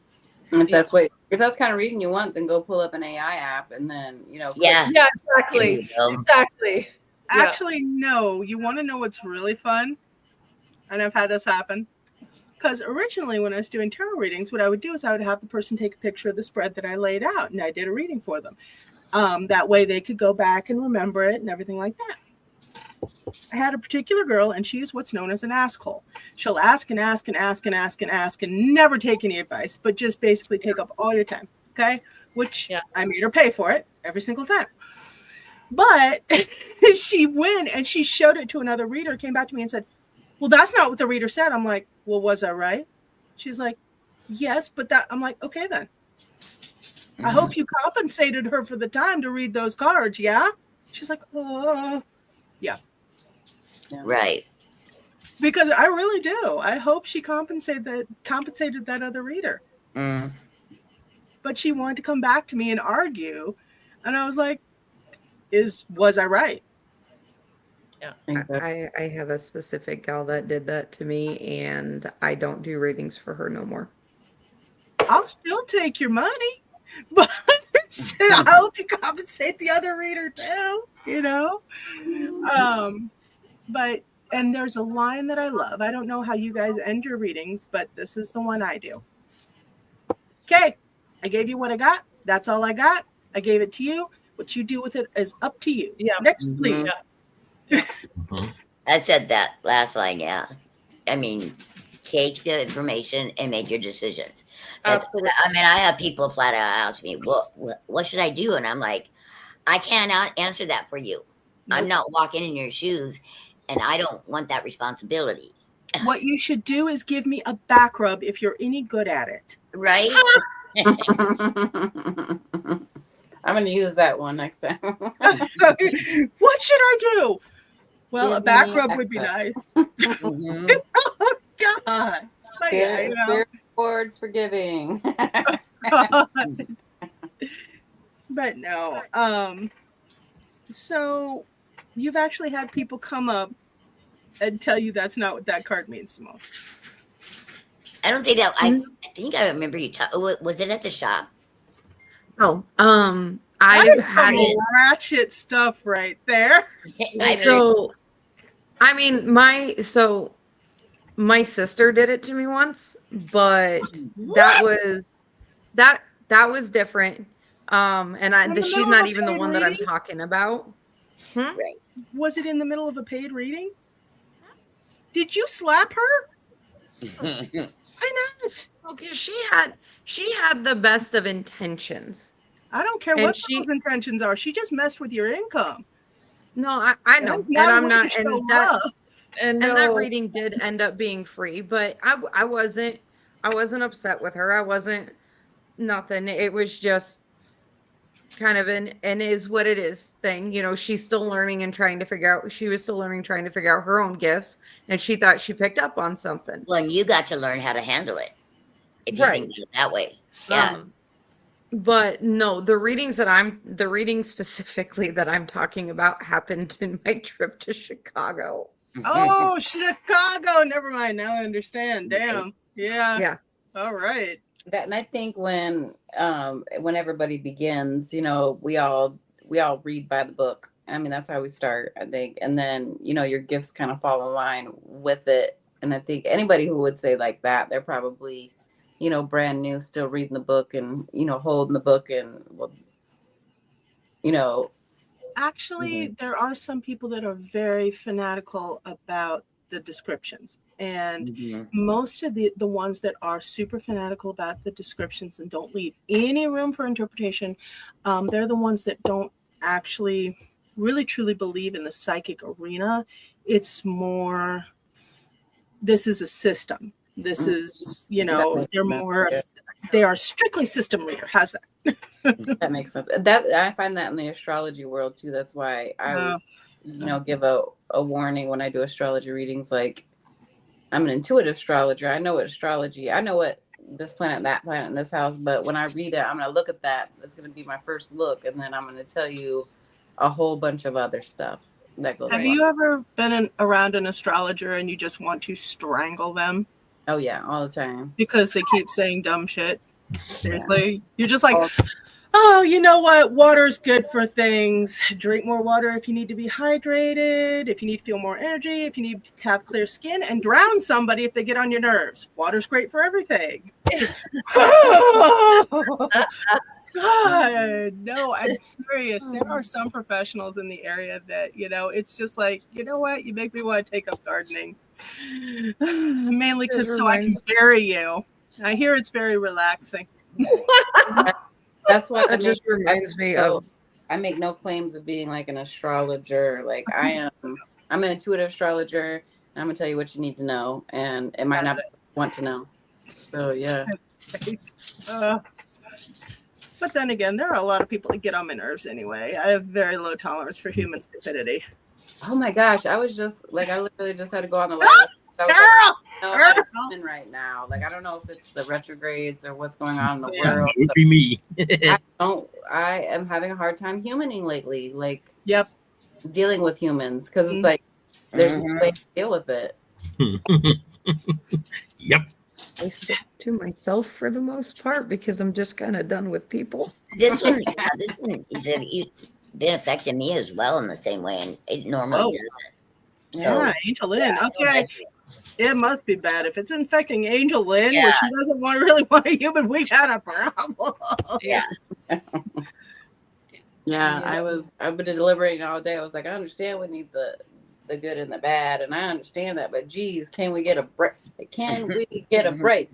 If that's kind of reading you want, then go pull up an AI app and then, Yeah. Yeah, exactly. Exactly. Actually, no. You want to know what's really fun? And I've had this happen. Because originally when I was doing tarot readings, what I would do is I would have the person take a picture of the spread that I laid out and I did a reading for them. That way they could go back and remember it and everything like that. I had a particular girl and she's what's known as an asshole. She'll ask and ask and ask and ask and ask and never take any advice, but just basically take up all your time. Okay. Which I made her pay for it every single time. But she went and she showed it to another reader, came back to me and said, well, that's not what the reader said. I'm like, well, was I right? She's like, yes, but that, I'm like, okay, then. I hope you compensated her for the time to read those cards. Yeah. She's like, oh, yeah. Right. Because I really do. I hope she compensated that other reader. But she wanted to come back to me and argue. And I was like, was I right? Yeah. Exactly. I have a specific gal that did that to me, and I don't do readings for her no more. I'll still take your money, but I hope you compensate the other reader too, But, and there's a line that I love. I don't know how you guys end your readings, but this is the one I do. Okay, I gave you what I got. That's all I got. I gave it to you. What you do with it is up to you. Yeah. Next, please. I said that last line, yeah. I mean, take the information and make your decisions. Absolutely. I mean, I have people flat out ask me, what should I do? And I'm like, I cannot answer that for you. Nope. I'm not walking in your shoes, and I don't want that responsibility. What you should do is give me a back rub if you're any good at it. Right? I'm going to use that one next time. What should I do? Well, a back rub would be nice. Oh, God. Spirit boards for giving. But no. So you've actually had people come up and tell you that's not what that card means, Symone. I don't think that. I think I remember you talking. Was it at the shop? Oh, I've had ratchet stuff right there. So, I mean, my sister did it to me once, but that was different. And she's not even the one that I'm talking about. Right. Was it in the middle of a paid reading? Did you slap her? Why not? Okay, she had the best of intentions. I don't care what those intentions are. She just messed with your income. No, I know, and I'm not, and that reading did end up being free, but I wasn't upset with her. I wasn't nothing. It was just kind of an is what it is thing. She's still learning and trying to figure out. She was still learning, trying to figure out her own gifts, and she thought she picked up on something. Well, and you got to learn how to handle it. If you think of it that way, yeah. But no, the readings specifically that I'm talking about happened in my trip to Chicago. Oh, Chicago. Never mind. Now I understand. Damn. Yeah. Yeah. All right. That, and I think when everybody begins, we all read by the book. I mean, that's how we start, I think. And then, your gifts kind of fall in line with it. And I think anybody who would say like that, they're probably, brand new, still reading the book and, holding the book and, well, Actually, there are some people that are very fanatical about the descriptions. And most of the ones that are super fanatical about the descriptions and don't leave any room for interpretation, they're the ones that don't actually really truly believe in the psychic arena. It's more, this is a system. This is, they are strictly system reader. How's that? That makes sense. That I find that in the astrology world too. That's why I always, give a warning when I do astrology readings. Like, I'm an intuitive astrologer. I know what astrology. I know what this planet, that planet, in this house. But when I read it, I'm going to look at that. That's going to be my first look, and then I'm going to tell you a whole bunch of other stuff that goes. Have you ever been around an astrologer and you just want to strangle them? Oh yeah, all the time. Because they keep saying dumb shit. Seriously, you're just like, oh, you know what? Water's good for things. Drink more water if you need to be hydrated, if you need to feel more energy, if you need to have clear skin, and drown somebody if they get on your nerves. Water's great for everything. Just, God, no, I'm serious. There are some professionals in the area that, it's just like, you know what? You make me want to take up gardening. Mainly because so I can bury you. I hear it's very relaxing. That's what that just reminds me of. I make no claims of being like an astrologer. Like I'm an intuitive astrologer. And I'm gonna tell you what you need to know, and it might not want to know. So yeah. But then again, there are a lot of people that get on my nerves anyway. I have very low tolerance for human stupidity. Oh my gosh, I literally just had to go on the list. I'm right now. Like, I don't know if it's the retrogrades or what's going on in the world. It would be me. I am having a hard time humaning lately. Like, dealing with humans, because it's like there's no way to deal with it. Yep. I stick to myself for the most part because I'm just kind of done with people. This one is been affecting me as well in the same way, and it normally doesn't. So, AngelLynn. Okay. It must be bad. If it's infecting AngelLynn, where she doesn't really want a human, we've had a problem. Yeah. I've been deliberating all day. I was like, I understand we need the good and the bad, and I understand that, but geez, can we get a break? Can we get a break?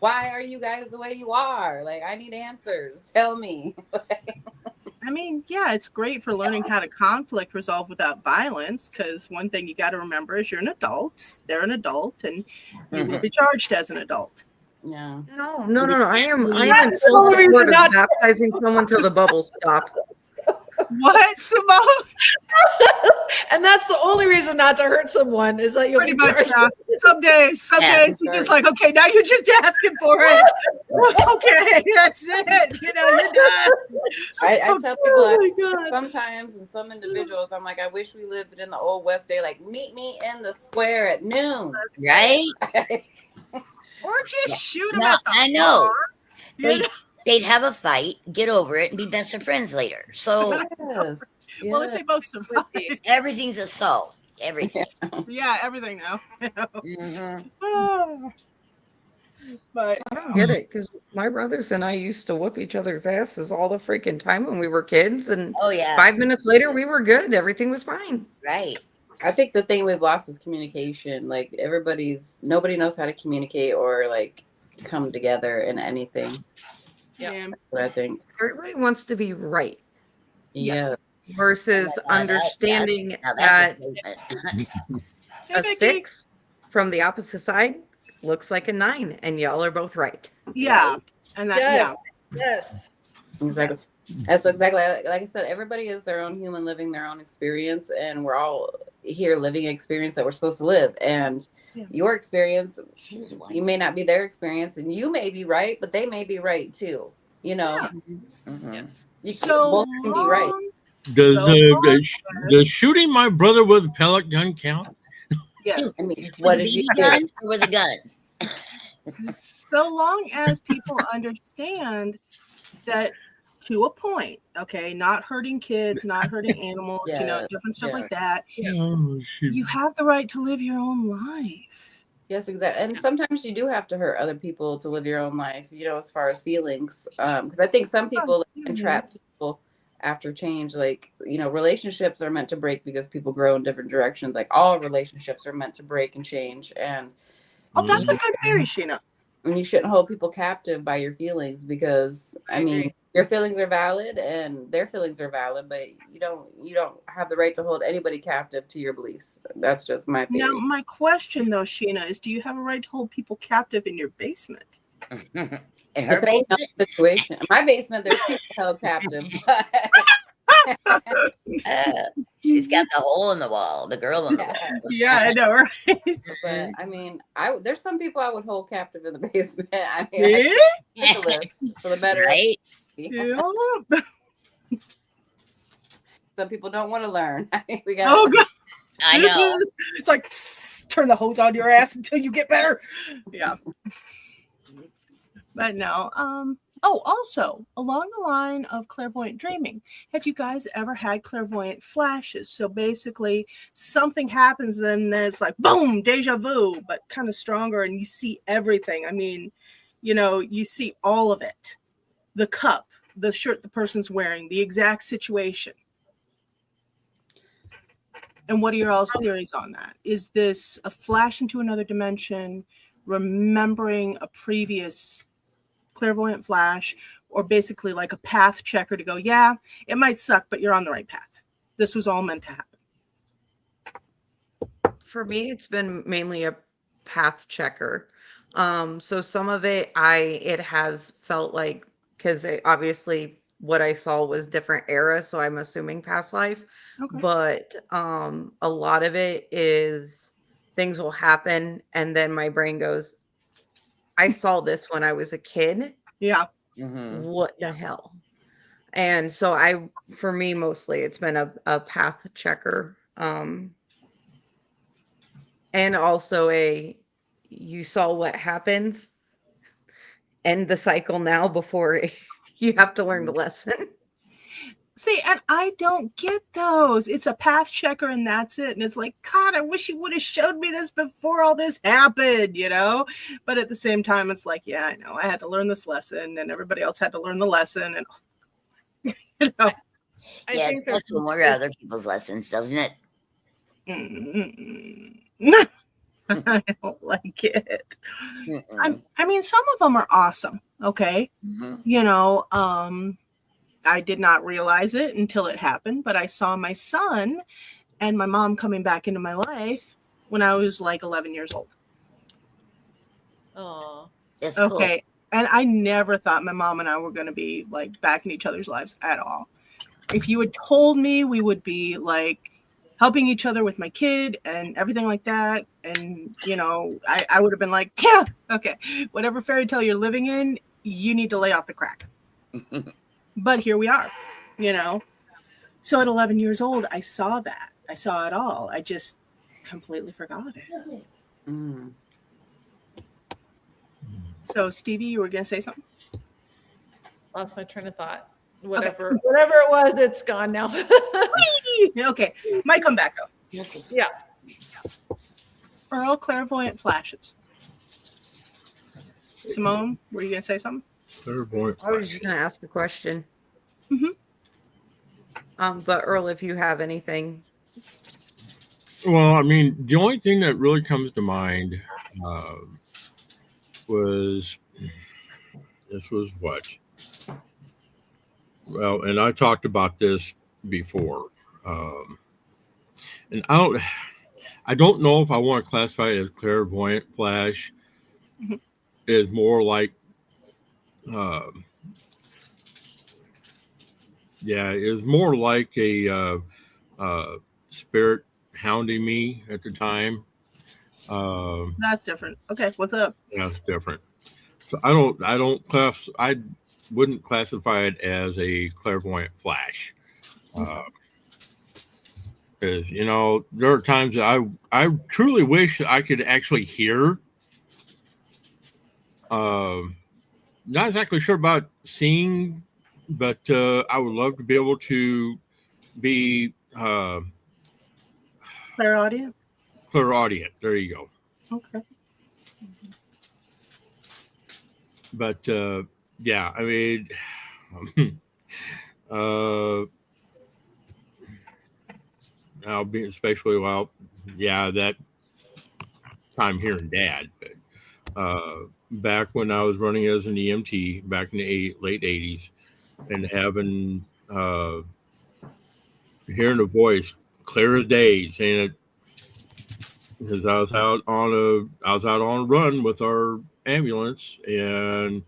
Why are you guys the way you are? Like, I need answers. Tell me. I mean, it's great for learning how to conflict resolve without violence, because one thing you got to remember is you're an adult. They're an adult, and you will be charged as an adult. Yeah. No. I am in full support of baptizing someone till the bubbles stop. What, Symone? And that's the only reason not to hurt someone is that you'll pretty much. Some days you're just like, okay, now you're just asking for it. Okay, that's it. You're done. I tell people sometimes, and some individuals, I'm like, I wish we lived in the old West day. Like, meet me in the square at noon, right? Or just shoot them at the I know. They'd have a fight, get over it, and be best of friends later. So, well, if they both survive, everything's a solve. Everything. Everything now. But I don't get it, because my brothers and I used to whoop each other's asses all the freaking time when we were kids, and 5 minutes later we were good. Everything was fine. Right. I think the thing we've lost is communication. Like, nobody knows how to communicate or like come together in anything. Yeah, that's what I think. Everybody wants to be right. Yeah. Versus understanding that a 6 from the opposite side looks like a 9, and y'all are both right. Yeah. And that yes. Exactly. That's exactly like I said, everybody is their own human living their own experience, and we're all here living an experience that we're supposed to live. And your experience, you may not be their experience, and you may be right, but they may be right too. You so both can be right. Does shooting my brother with a pellet gun count? Yes. I mean, what did you do? With a gun. So long as people understand that to a point, okay? Not hurting kids, not hurting animals, Yeah, different stuff yeah. like that. Oh, shoot. You have the right to live your own life. Yes, exactly. And sometimes you do have to hurt other people to live your own life, as far as feelings. Because I think some people entrap people after change. Like, relationships are meant to break because people grow in different directions. Like all relationships are meant to break and change. And Oh, that's a good theory, Sheena. you shouldn't hold people captive by your feelings because, I mean, your feelings are valid and their feelings are valid, but you don't have the right to hold anybody captive to your beliefs. That's just my theory. Now, my question though, Sheena, is do you have a right to hold people captive in your basement? In her Depending on basement? the situation. In my basement, there's people held captive. But She's got the hole in the wall, the girl in the wall. Yeah, I know, right? But I mean, there's some people I would hold captive in the basement. I mean, Yeah. I make a list for the better. Right? Yeah. Some people don't want to learn. I mean, we got. Oh God. I know. It's like turn the hose on your ass until you get better. Yeah. But no. Oh, also along the line of clairvoyant dreaming, have you guys ever had clairvoyant flashes? So basically, something happens, then it's like boom, deja vu, but kind of stronger, and you see everything. I mean, you see all of it: the cup, the shirt the person's wearing, the exact situation. And what are your all's theories on that? Is this a flash into another dimension, remembering a previous clairvoyant flash, or basically like a path checker to go, yeah, it might suck, but you're on the right path. This was all meant to happen. For me, it's been mainly a path checker. So some of it has felt like, because obviously what I saw was different era, so I'm assuming past life. Okay. But a lot of it is things will happen, and then my brain goes, I saw this when I was a kid. Yeah. Mm-hmm. What the hell? And so for me, mostly it's been a path checker. And also you saw what happens, end the cycle now before you have to learn the lesson. See, and I don't get those. It's a path checker and that's it. And it's like, God, I wish you would have showed me this before all this happened, But at the same time, it's like, yeah, I know. I had to learn this lesson and everybody else had to learn the lesson. And, Yeah, it's supposed to learn other people's lessons, doesn't it? I don't like it. I mean, some of them are awesome. Okay. Mm-hmm. I did not realize it until it happened, but I saw my son and my mom coming back into my life when I was like 11 years old. Oh, That's Okay. cool. And I never thought my mom and I were going to be like back in each other's lives at all. If you had told me we would be like helping each other with my kid and everything like that, and I would have been like, yeah, okay, whatever fairy tale you're living in, you need to lay off the crack. But here we are, So at 11 years old, I saw that. I saw it all. I just completely forgot it. Mm. So Stevie, you were going to say something? lost my train of thought. Whatever it was, it's gone now. Okay, might come back though. You'll see. Yeah. Earl, clairvoyant flashes. Symone, were you going to say something? Clairvoyant I was just going to ask a question. Mm-hmm. But Earl, if you have anything. Well, I mean, the only thing that really comes to mind was what? Well, and I talked about this before, and I don't know if I want to classify it as clairvoyant flash. Mhm. It's more like, it's more like a spirit hounding me at the time. That's different. Okay, what's up? That's different. So I wouldn't classify it as a clairvoyant flash. Because there are times that I truly wish I could actually hear. Not exactly sure about seeing but I would love to be able to be Clairaudient. clairaudient. There you go. Okay. But yeah, I mean, I'll be especially that time hearing Dad. But back when I was running as an EMT back in the late '80s, and having hearing a voice clear as day, saying it, because I was out on a run with our ambulance and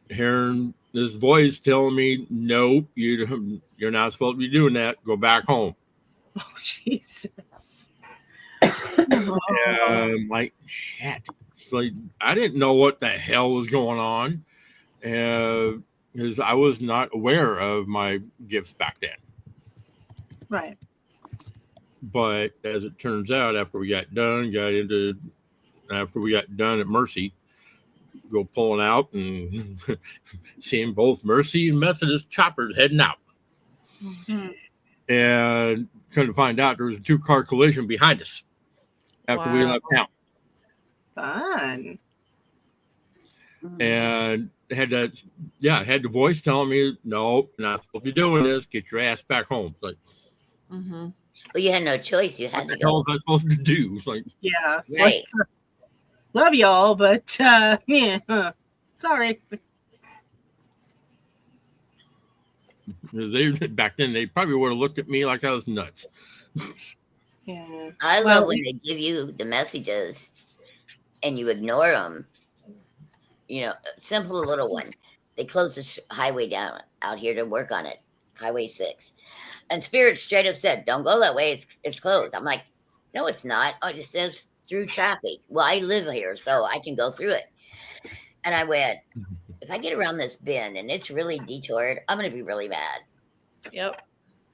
hearing this voice telling me, "Nope, you're not supposed to be doing that. Go back home." Oh, Jesus. And I'm like, shit. It's like, I didn't know what the hell was going on, because I was not aware of my gifts back then. Right. But as it turns out, after we got done at Mercy, go pulling out and seeing both Mercy and Methodist choppers heading out. Mhm. And come to find out, there was a 2-car collision behind us after we left town. Fun. And had the voice telling me, "No, you're not supposed to be doing this. Get your ass back home." It's like, Well, you had no choice. You had what to the hell go. was I supposed to do? It's like, Yeah. It's Right. like, love y'all, but yeah. Sorry. back then, they probably would have looked at me like I was nuts. Yeah. I Well, love when they give you the messages and you ignore them. You know, simple little one. They closed the highway down out here to work on it, Highway 6. And Spirit straight up said, "Don't go that way. It's closed." I'm like, "No, it's not. Oh, it just says through traffic." Well, I live here, so I can go through it. And I went, if I get around this bend and it's really detoured, I'm going to be really mad. Yep.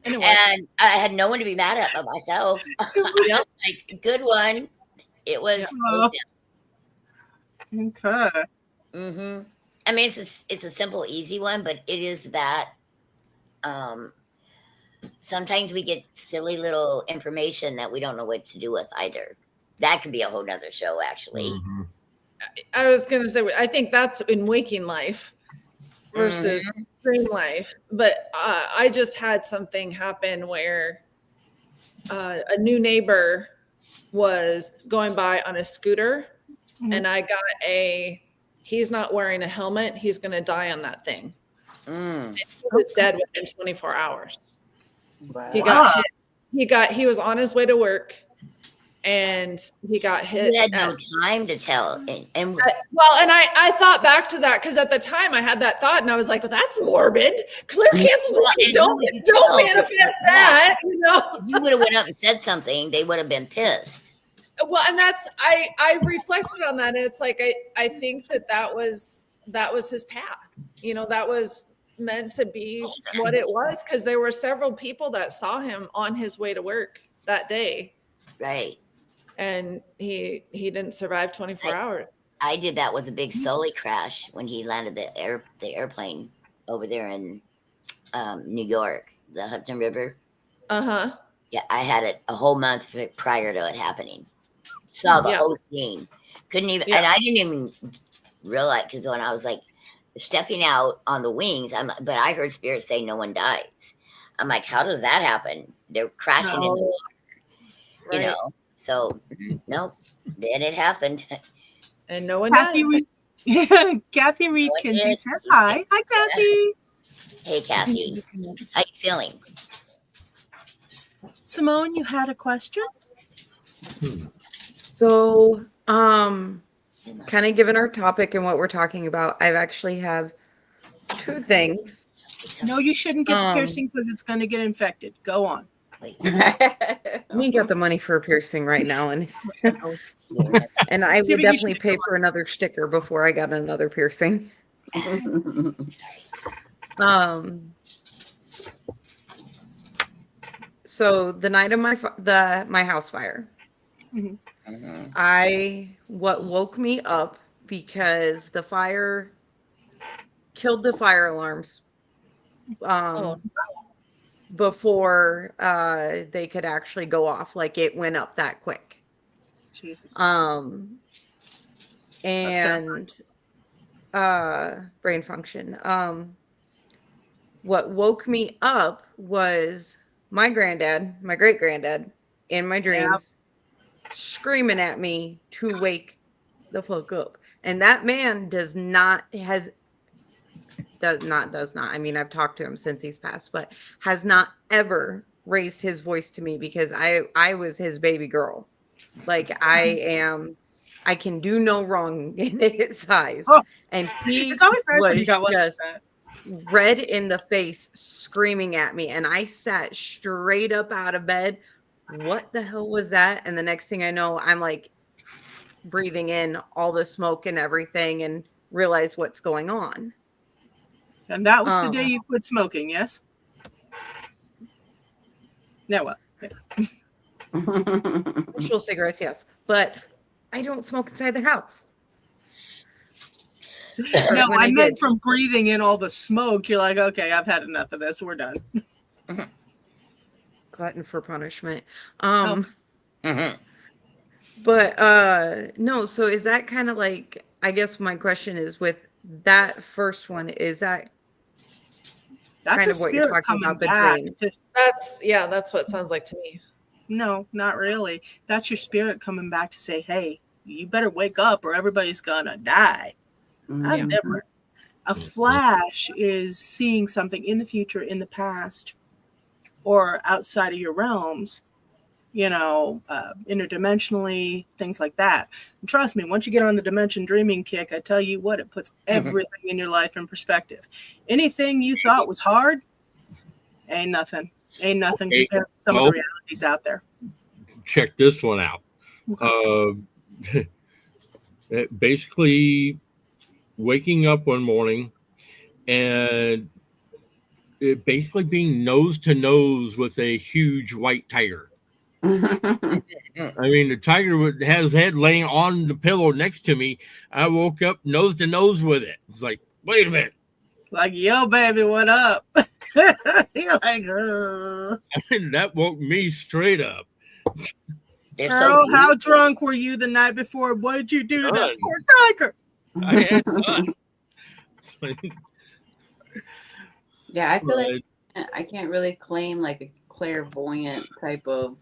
Anyway. And I had no one to be mad at but myself. Yep. Like, good one. It was. Yeah. Okay. I mean, it's a simple, easy one, but it is that. Sometimes we get silly little information that we don't know what to do with either. That could be a whole nother show, actually. I was going to say, I think that's in waking life versus dream life. But I just had something happen where a new neighbor was going by on a scooter, and I got he's not wearing a helmet. He's going to die on that thing. And he was dead within 24 hours. Wow. He was on his way to work, and he got hit. You had no time to tell. And I thought back to that because at the time I had that thought, and I was like, "Well, that's morbid. Clear cancel. Don't manifest that." You know, if you would have went up and said something, they would have been pissed. Well, and that's I reflected on that, and it's like I think that was his path. You know, that was meant to be what it was, because there were several people that saw him on his way to work that day. Right. And he didn't survive 24 hours. I did that with a big Sully crash when he landed the airplane over there in New York, the Hudson River. Uh-huh. Yeah, I had it a whole month prior to it happening. Saw the whole scene. Couldn't even, and I didn't even realize, because when I was like stepping out on the wings, but I heard Spirit say no one dies. I'm like, how does that happen? They're crashing in the water, you know? So, no, then it happened. And no one Kathy died. Kathy Reed Kinsey says hi. Hi, Kathy. Hey, Kathy. How you feeling? Symone, you had a question? So, kind of given our topic and what we're talking about, I've actually have 2 things. No, you shouldn't get the piercing because it's going to get infected. Go on. We ain't got the money for a piercing right now, and and I would definitely pay for another sticker before I got another piercing. So the night of my house fire, what woke me up, because the fire killed the fire alarms Oh. before they could actually go off. Like it went up that quick. Jesus. And brain function. What woke me up was my granddad, my great granddad, in my dreams, screaming at me to wake the fuck up. And that man does not. I mean, I've talked to him since he's passed, but has not ever raised his voice to me because I was his baby girl. Like I can do no wrong in his eyes. Oh, and he it's always nice when you was got one like just that. red in the face, screaming at me. And I sat straight up out of bed. What the hell was that? And the next thing I know, I'm like breathing in all the smoke and everything and realize what's going on. And that was the day you quit smoking, yes? No, what? Social cigarettes, yes. But I don't smoke inside the house. No, When I I meant did. from breathing in all the smoke. You're like, okay, I've had enough of this. We're done. Glutton for punishment. Mhm. But no, so is that kind of like, I guess my question is with that first one, is that That's kind a of what you're spirit talking coming about, the back. dream? That's what it sounds like to me. No, not really. That's your spirit coming back to say, hey, you better wake up or everybody's gonna die. That's Yeah. different. A flash is seeing something in the future, in the past, or outside of your realms, interdimensionally, things like that. And trust me, once you get on the dimension dreaming kick, I tell you what, it puts everything in your life in perspective. Anything you thought was hard, ain't nothing. Ain't nothing Okay. compared to some of the realities out there. Check this one out. Basically, waking up one morning and it basically being nose to nose with a huge white tiger. I mean, the tiger has his head laying on the pillow next to me. I woke up nose to nose with it. It's like, wait a minute. Like, yo, baby, what up? You're like, That woke me straight up. Earl, how drunk were you the night before? What did you do to that poor tiger? I had fun. Yeah, I feel like I can't really claim like a clairvoyant type of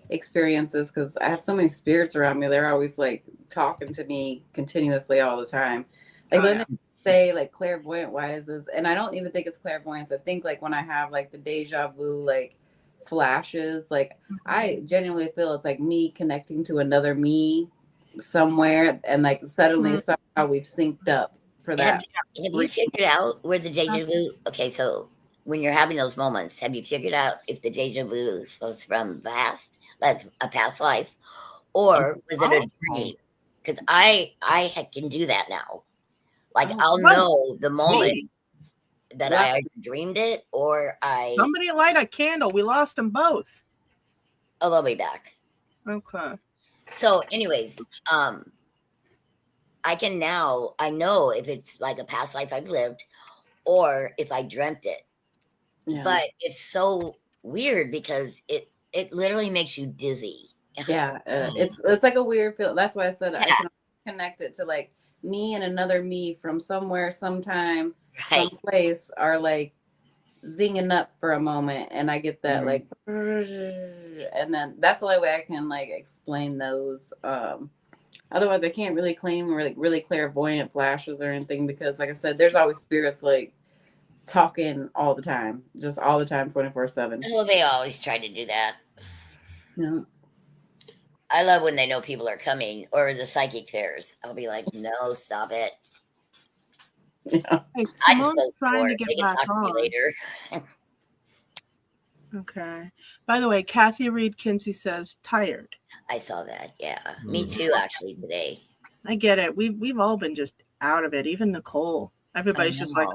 experiences because I have so many spirits around me. They're always like talking to me continuously all the time. Like when they say like clairvoyant, why is this? And I don't even think it's clairvoyance. I think like when I have like the deja vu like flashes, like I genuinely feel it's like me connecting to another me somewhere, and like suddenly somehow we've synced up for that. Have you figured out where the deja vu? Okay, so when you're having those moments, have you figured out if the deja vu was from past, like a past life, or was it a dream? Because I can do that now. Like I'll know the moment that I dreamed it, or somebody light a candle. We lost them both. Oh, they'll be back. Okay. So, anyways, I know if it's like a past life I've lived, or if I dreamt it. Yeah. But it's so weird because it literally makes you dizzy. Yeah, it's like a weird feel. That's why I said I can connect it to like me and another me from somewhere, sometime, someplace are like zinging up for a moment, and I get that like, and then that's the only way I can like explain those. Otherwise, I can't really claim really clairvoyant flashes or anything because, like I said, there's always spirits like talking all the time, just all the time, 24/7. Well, they always try to do that. Yeah. I love when they know people are coming, or the psychic fairs. I'll be like, no, stop it. Yeah. Hey, Simone's trying to get back on. Later. Okay. By the way, Kathy Reed Kinsey says tired. I saw that. Yeah, me too. Actually, today. I get it. We've all been just out of it. Even Nicole. Everybody's just like.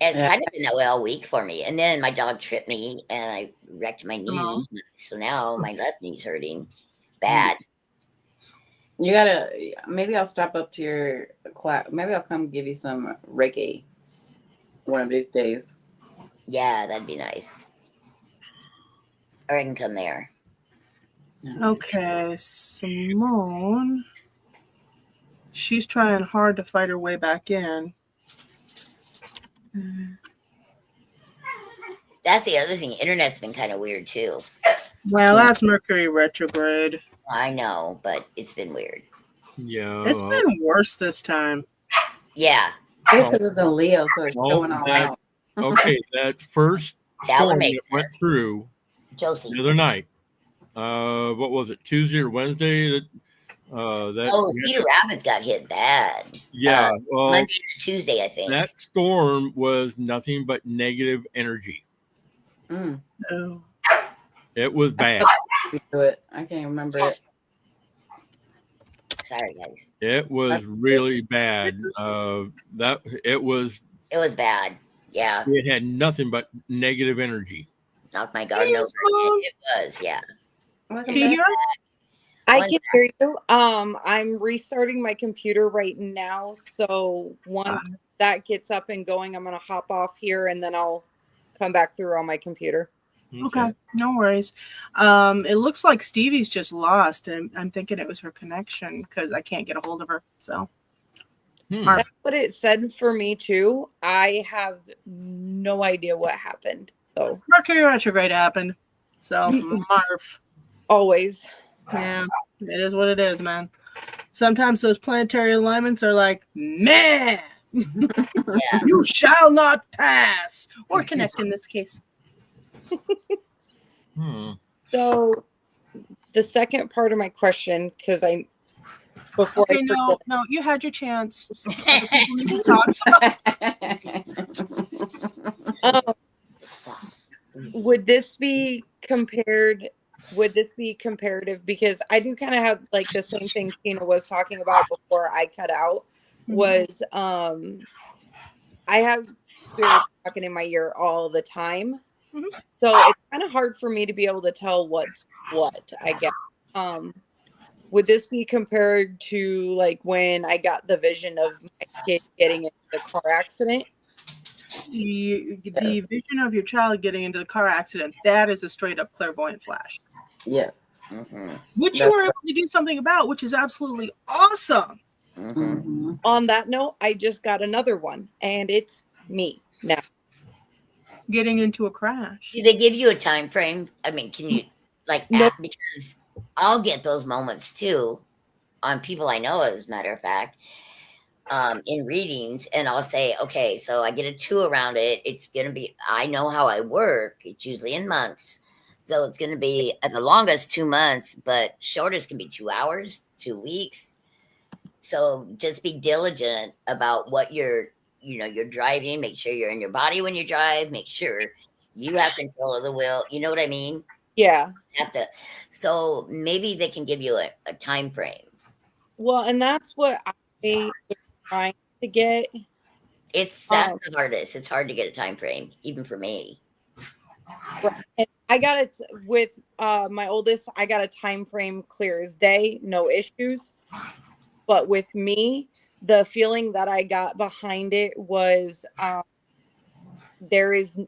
It's kind of been that way all week for me. And then my dog tripped me, and I wrecked my knee. So now my left knee's hurting bad. You gotta. Maybe I'll stop up to your class. Maybe I'll come give you some Reiki one of these days. Yeah, that'd be nice. Or I can come there. Okay, Symone. She's trying hard to fight her way back in. That's the other thing. Internet's been kind of weird too. Well, that's Mercury retrograde. I know, but it's been weird. Yeah. It's been worse this time. Yeah. It's because it's a Leo, so it's going all out. Okay, that first That would storm make that went through Josie. the other night. What was it? Tuesday or Wednesday? Cedar Rapids got hit bad. Yeah. Well, Monday or Tuesday, I think. that storm was nothing but negative energy. Mm. Oh. It was bad. I can't remember it. Sorry, guys. It was really bad. It was bad. Yeah. It had nothing but negative energy. Knocked my garden over. It was, yeah. Can you hear us? I can hear you. I'm restarting my computer right now. So once that gets up and going, I'm going to hop off here and then I'll come back through on my computer. Okay, no worries. It looks like Stevie's just lost. I'm thinking it was her connection because I can't get a hold of her. So that's what it said for me too. I have no idea what happened. So Mercury retrograde happened. So Marv. Always. Yeah, it is what it is, man. Sometimes those planetary alignments are like, man, you shall not pass. Or connect in this case. So the second part of my question, because no, you had your chance. Other people need to talk. Would this be compared? Would this be comparative? Because I do kind of have like the same thing Sheena was talking about before I cut out. Was I have spirits talking in my ear all the time. So it's kind of hard for me to be able to tell what's what, I guess. Would this be compared to like when I got the vision of my kid getting into the car accident? The vision of your child getting into the car accident, that is a straight up clairvoyant flash. Yes. Which you were able to do something about, which is absolutely awesome. On that note, I just got another one, and it's me now. Getting into a crash. Do they give you a time frame? I mean, can you because I'll get those moments too on people I know, as a matter of fact, in readings, and I'll say, okay, so I get a 2 around it. It's gonna be, I know how I work. It's usually in months. So it's gonna be at the longest 2 months, but shortest can be 2 hours, 2 weeks. So just be diligent about what you're driving. Make sure you're in your body when you drive. Make sure you have control of the wheel. You know what I mean? Yeah. So maybe they can give you a time frame. Well, and that's what I was trying to get. That's the hardest. It's hard to get a time frame, even for me. And I got it with my oldest. I got a time frame clear as day, no issues. But with me, the feeling that I got behind it was there is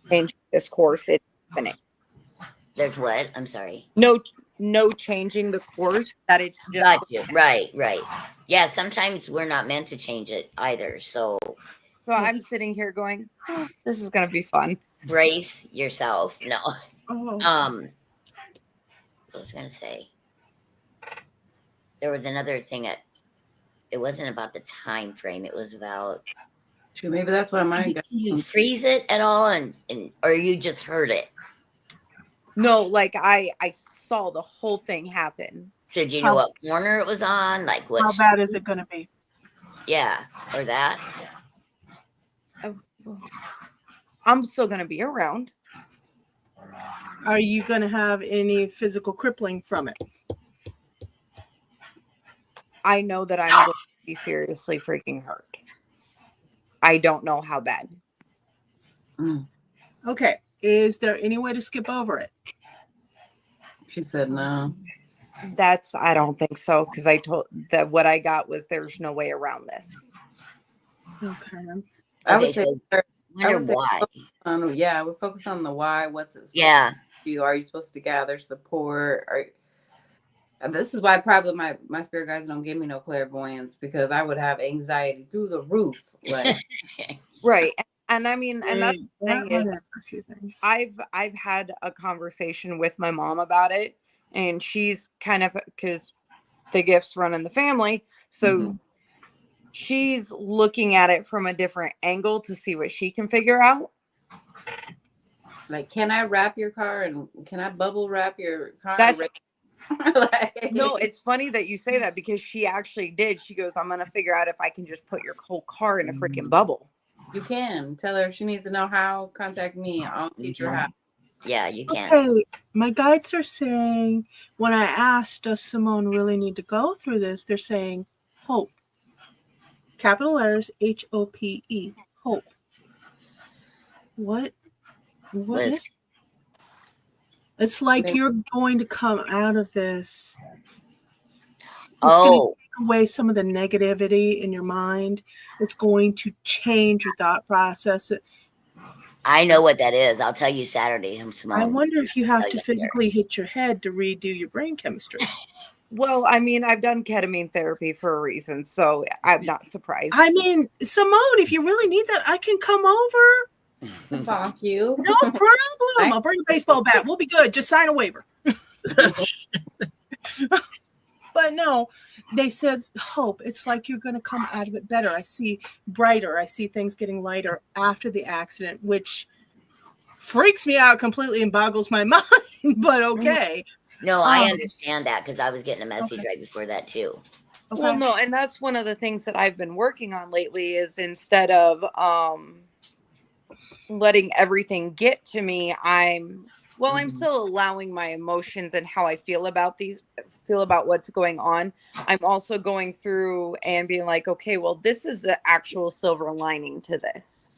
change this course. It's happening. There's what? I'm sorry. No changing the course. That it's just gotcha. Right. Yeah, sometimes we're not meant to change it either. So I'm sitting here going, this is gonna be fun. Brace yourself. No. Oh. I was gonna say there was another thing it wasn't about the time frame. It was about maybe that's why mine got. Can you freeze it at all, and or you just heard it? No, like I saw the whole thing happen. So do you know what corner it was on? Like what? How bad is it going to be? Yeah, or that. I'm still going to be around. Are you going to have any physical crippling from it? I know that I'm going to be seriously freaking hurt. I don't know how bad. Okay. Is there any way to skip over it? She said no. I don't think so, because I told that what I got was there's no way around this. Okay. I Okay, would say, so I wonder would say why. I would focus on the why. What's it supposed Yeah. to do? Are you supposed to gather support? And this is why probably my spirit guides don't give me no clairvoyance, because I would have anxiety through the roof. Like, Right. And I mean, and that's the That thing might is, answer a few things. I've had a conversation with my mom about it, and she's kind of, because the gifts run in the family, so she's looking at it from a different angle to see what she can figure out. like, can I wrap your car, and can I bubble wrap your car? That's Like, no, it's funny that you say that, because she actually did. She goes, I'm gonna figure out if I can just put your whole car in a freaking bubble. you can tell her if she needs to know how, contact me. I'll teach her how. Yeah, you can. Okay, my guides are saying, when I asked, does Symone really need to go through this? They're saying, hope. Capital letters, HOPE, hope. What Liz. is? It's like you're going to come out of this. It's going to take away some of the negativity in your mind. It's going to change your thought process. I know what that is. I'll tell you Saturday. I wonder if you have to physically hit your head to redo your brain chemistry. Well, I mean, I've done ketamine therapy for a reason, so I'm not surprised. I mean, Symone, if you really need that, I can come over. Fuck you. No problem. I'll bring a baseball bat. We'll be good. Just sign a waiver. But no, they said hope. It's like you're going to come out of it better. I see brighter. I see things getting lighter after the accident, which freaks me out completely and boggles my mind. But okay. No, I understand that, because I was getting a message right before that too. Okay. Well, no, and that's one of the things that I've been working on lately is, instead of letting everything get to me, I'm still allowing my emotions and how I feel about what's going on. I'm also going through and being like, okay, well, this is the actual silver lining to this.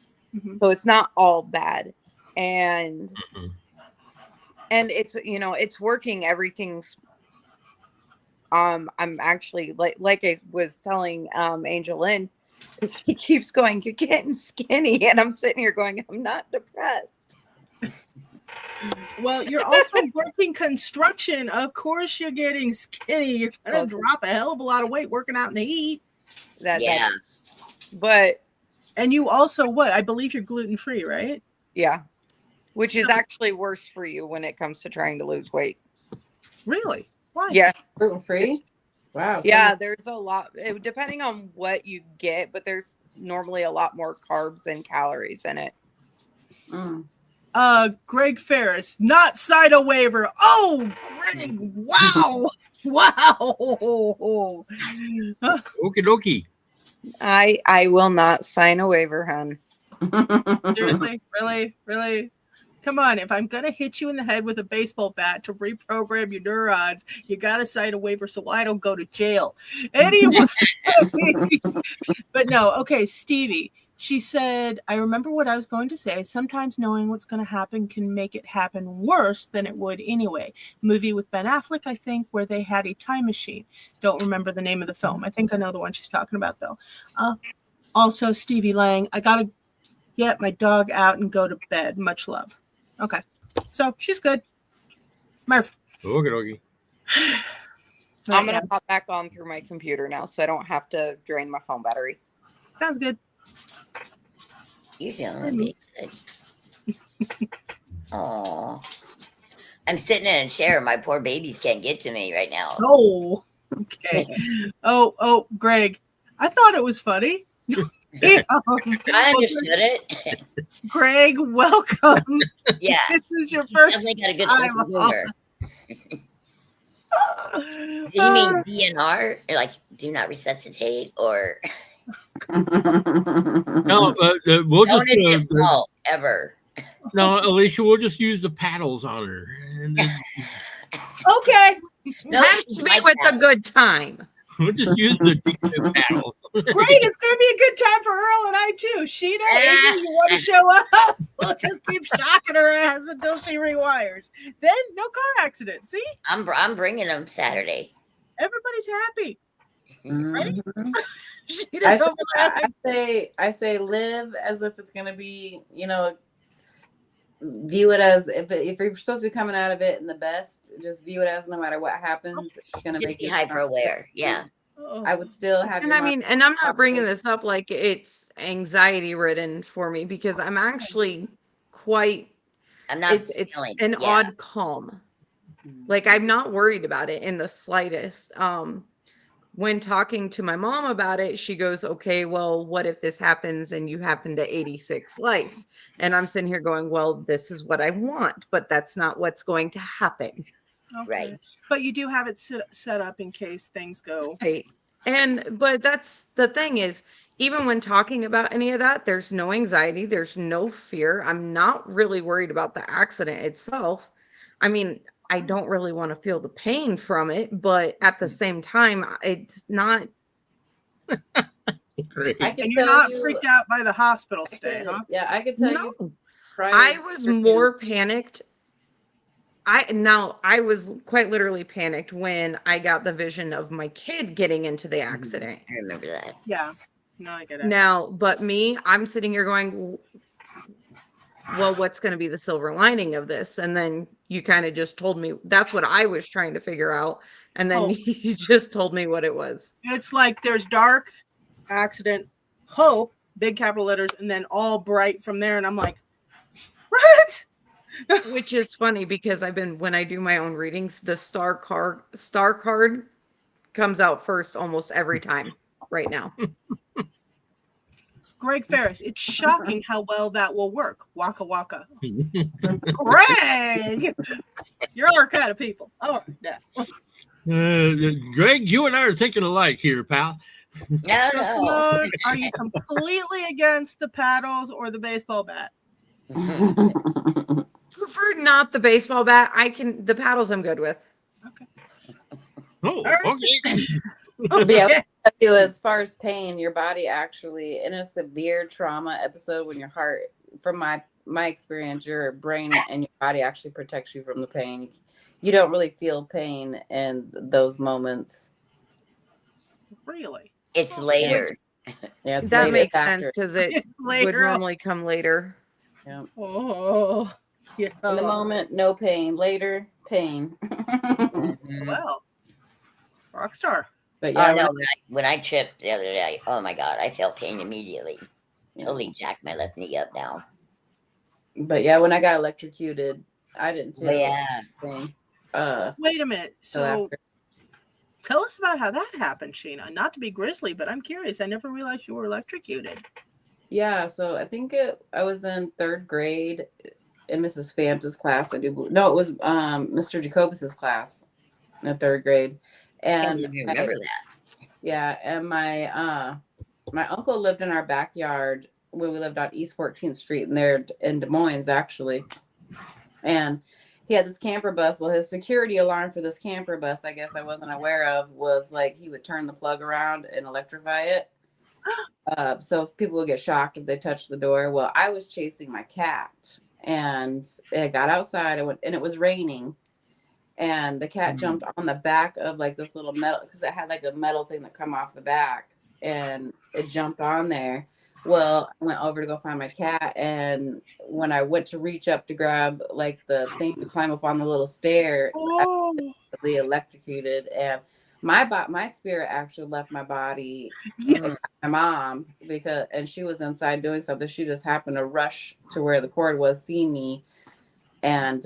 So it's not all bad. And it's, it's working. Everything's I'm actually like I was telling AngelLynn, she keeps going, you're getting skinny, and I'm sitting here going, I'm not depressed. Well, you're also working construction. Of course you're getting skinny. You're gonna drop a hell of a lot of weight working out in the heat. And you also, I believe you're gluten-free, right? Yeah. Which is actually worse for you when it comes to trying to lose weight. Really? Why? Yeah. Gluten-free? Wow. Yeah, there's a lot, depending on what you get, but there's normally a lot more carbs and calories in it. Greg Ferris, not sign a waiver. Oh, Greg, wow. Wow. Okie dokie. I will not sign a waiver, hon. Seriously? Really? Come on, if I'm going to hit you in the head with a baseball bat to reprogram your neurons, you got to sign a waiver so I don't go to jail. Anyway. But no, okay, Stevie. She said, I remember what I was going to say. Sometimes knowing what's going to happen can make it happen worse than it would anyway. Movie with Ben Affleck, I think, where they had a time machine. Don't remember the name of the film. I think I know the one she's talking about, though. Also, Stevie Lang, I got to get my dog out and go to bed. Much love. Okay. So she's good. Murph. Okie dokie. I'm going to pop back on through my computer now so I don't have to drain my phone battery. Sounds good. You feeling good? Oh, I'm sitting in a chair. My poor babies can't get to me right now. Oh, okay. Oh, Greg, I thought it was funny. I understood it. Greg, welcome. Yeah, this is your first. Definitely got a good sense of humor. Do you mean DNR, like do not resuscitate, or? No, we'll don't just insult ever. No, Alicia, we'll just use the paddles on her. Okay. No, Match me with a good time. We'll just use the paddles. Great, it's going to be a good time for Earl and I too. Sheena, Angel, you want to show up? We'll just keep shocking her ass until she rewires. Then no car accident. See? I'm bringing them Saturday. Everybody's happy. Mhm. She I doesn't I say live as if it's gonna be, view it as if you're supposed to be coming out of it in the best, just view it as no matter what happens, it's gonna Just make be you hyper aware. Yeah. I would still have And your I mind. mean, and I'm not bringing this up like it's anxiety ridden for me because I'm actually quite, I'm not it's feeling. an Yeah. odd calm. Like I'm not worried about it in the slightest. When talking to my mom about it, she goes, okay, well, what if this happens and you happen to 86 life? And I'm sitting here going, well, this is what I want, but that's not what's going to happen. Okay. Right. But you do have it set up in case things go. Right. But that's the thing is, even when talking about any of that, there's no anxiety, there's no fear. I'm not really worried about the accident itself. I mean, I don't really want to feel the pain from it, but at the same time, it's not. Great. I can And you're tell not you, freaked out by the hospital stay, huh? yeah, I can tell No, you prior I was to- more panicked. I was quite literally panicked when I got the vision of my kid getting into the accident. I remember that. Yeah. No, I get it. Now, but me, I'm sitting here going, well, what's going to be the silver lining of this? And then you kind of just told me that's what I was trying to figure out. And then Oh. you just told me what it was. It's like there's dark, accident, hope, big capital letters, and then all bright from there. And I'm like, what? Which is funny because when I do my own readings, the star card comes out first almost every time right now. Greg Ferris, it's shocking how well that will work. Waka waka. Greg, you're our kind of people. All right, now. Greg, you and I are thinking alike here, pal. No, So, no. Symone, are you completely against the paddles or the baseball bat? Prefer not the baseball bat. The paddles I'm good with. Oh, okay. But yeah, what I do as far as pain, your body actually in a severe trauma episode when your heart, from my experience, your brain and your body actually protects you from the pain. You don't really feel pain in those moments. Really? It's later. Yeah, it's That later makes sense after. because it would Later. normally come later. Yeah. Oh, yeah. In the moment, no pain. Later, pain. Well, rock star. But yeah, Oh no! When I tripped the other day, oh my god, I felt pain immediately. Totally jacked my left knee up now. but yeah, when I got electrocuted, I didn't feel Oh, yeah. anything. Wait a minute. So So after. tell us about how that happened, Sheena. Not to be grisly, but I'm curious. I never realized you were electrocuted. Yeah, so I think I was in third grade in Mrs. Fanta's class. No, it was Mr. Jacobus's class in third grade. Can't And believe you remember that. yeah, and my uncle lived in our backyard when we lived on East 14th Street, and they're in Des Moines actually. And he had this camper bus. Well, his security alarm for this camper bus, I guess I wasn't aware of, was like he would turn the plug around and electrify it. So people would get shocked if they touched the door. Well, I was chasing my cat, and it got outside. I went, and it was raining. And the cat jumped on the back of like this little metal, because it had like a metal thing that come off the back, and it jumped on there. Well, I went over to go find my cat, and when I went to reach up to grab like the thing to climb up on the little stair, I was electrocuted, and my spirit actually left my body. And my mom, and she was inside doing something. She just happened to rush to where the cord was, see me, and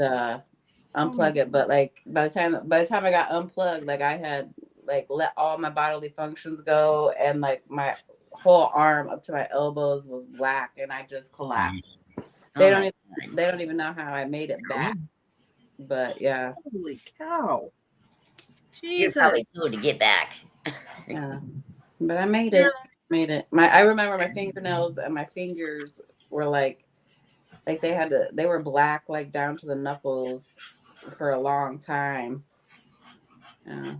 unplug it. But like by the time I got unplugged, like I had like let all my bodily functions go, and like my whole arm up to my elbows was black, and I just collapsed. They don't even know how I made it back. But yeah. Holy cow. You're Jesus. probably slow to get back. Yeah. But I made it. I remember my fingernails and my fingers were like they were black like down to the knuckles for a long time. Yeah.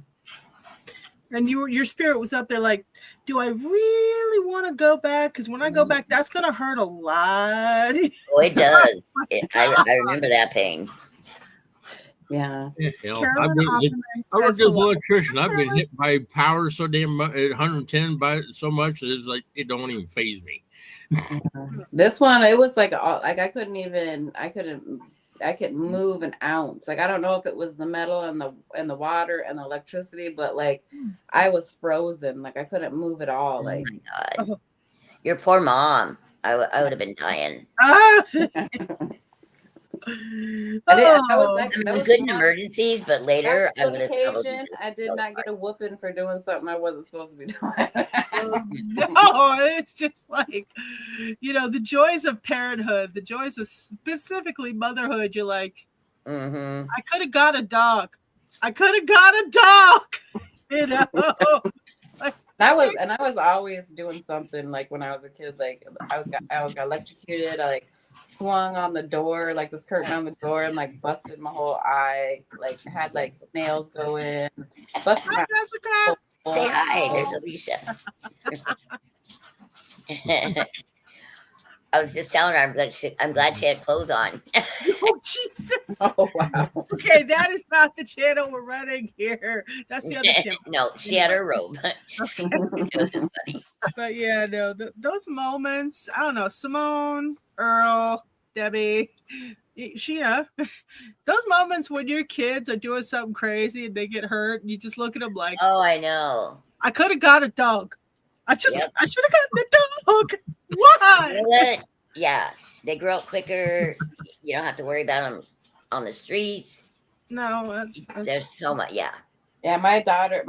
And your spirit was up there like, do I really want to go back? Because when I go back, that's going to hurt a lot. Oh, it does. I remember that pain. Yeah. Hell, Carolyn I work Opperman as says an hello. electrician. I've been hit by power so damn at 110 by so much that it's like it don't even phase me. This one, it was like I couldn't move an ounce. Like I don't know if it was the metal and the water and the electricity, but like I was frozen. Like I couldn't move at all. Oh Like my God. Your poor mom. I would have been dying. Ah! I was like, I'm that was good in one- emergencies, but later I that's would one have probably occasion just I did fell not get a whooping for doing something I wasn't supposed to be doing. No, it's just like, the joys of parenthood, the joys of specifically motherhood. You're like, Mm-hmm. I could have got a dog. I could have got a dog. I was always doing something. Like when I was a kid, like I got electrocuted. I like swung on the door, like this curtain on the door, and like busted my whole eye. Like had like nails go in. Busted Hi, my Jessica. Say hi. There's Alicia. I was just telling her I'm glad she had clothes on. Oh, Jesus. Oh wow. Okay, that is not the channel we're running here. That's the other channel. No, she had her robe. Okay. It was just funny. But yeah, no, those moments, I don't know, Symone, Earl, Debbie, Sheena, those moments when your kids are doing something crazy and they get hurt, and you just look at them like, Oh, I know. I could have got a dog. I should have gotten a dog. You Why? know what? Yeah, they grow up quicker. You don't have to worry about them on the streets. No, that's There's so much. Yeah. Yeah, my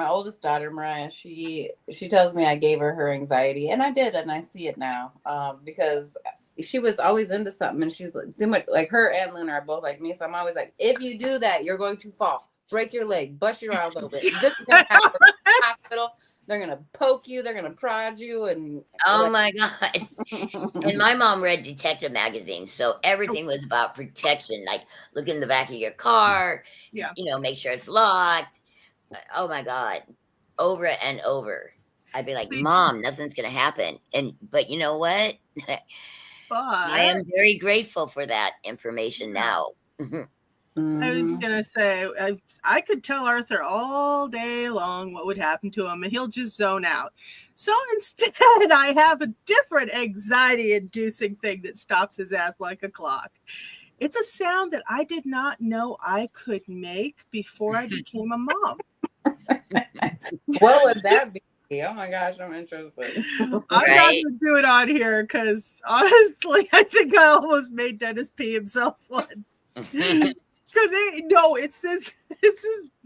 oldest daughter, Mariah, she tells me I gave her anxiety, and I did, and I see it now. Because she was always into something, and she's like, too much. Like her and Luna are both like me, so I'm always like, if you do that, you're going to fall, break your leg, bust your arm open. This is gonna happen in the hospital. They're gonna poke you. They're gonna prod you, and Oh my God. And my mom read detective magazines, so everything was about protection. Like look in the back of your car. Yeah. Make sure it's locked. Oh my God. Over and over. I'd be like, See- Mom, nothing's gonna happen. But you know what? I am very grateful for that information now. I was gonna say I could tell Arthur all day long what would happen to him, and he'll just zone out. So instead, I have a different anxiety-inducing thing that stops his ass like a clock. It's a sound that I did not know I could make before I became a mom. What would that be? Oh my gosh, I'm interested. I'm not Right. gonna do it on here because honestly, I think I almost made Dennis pee himself once. Because it's this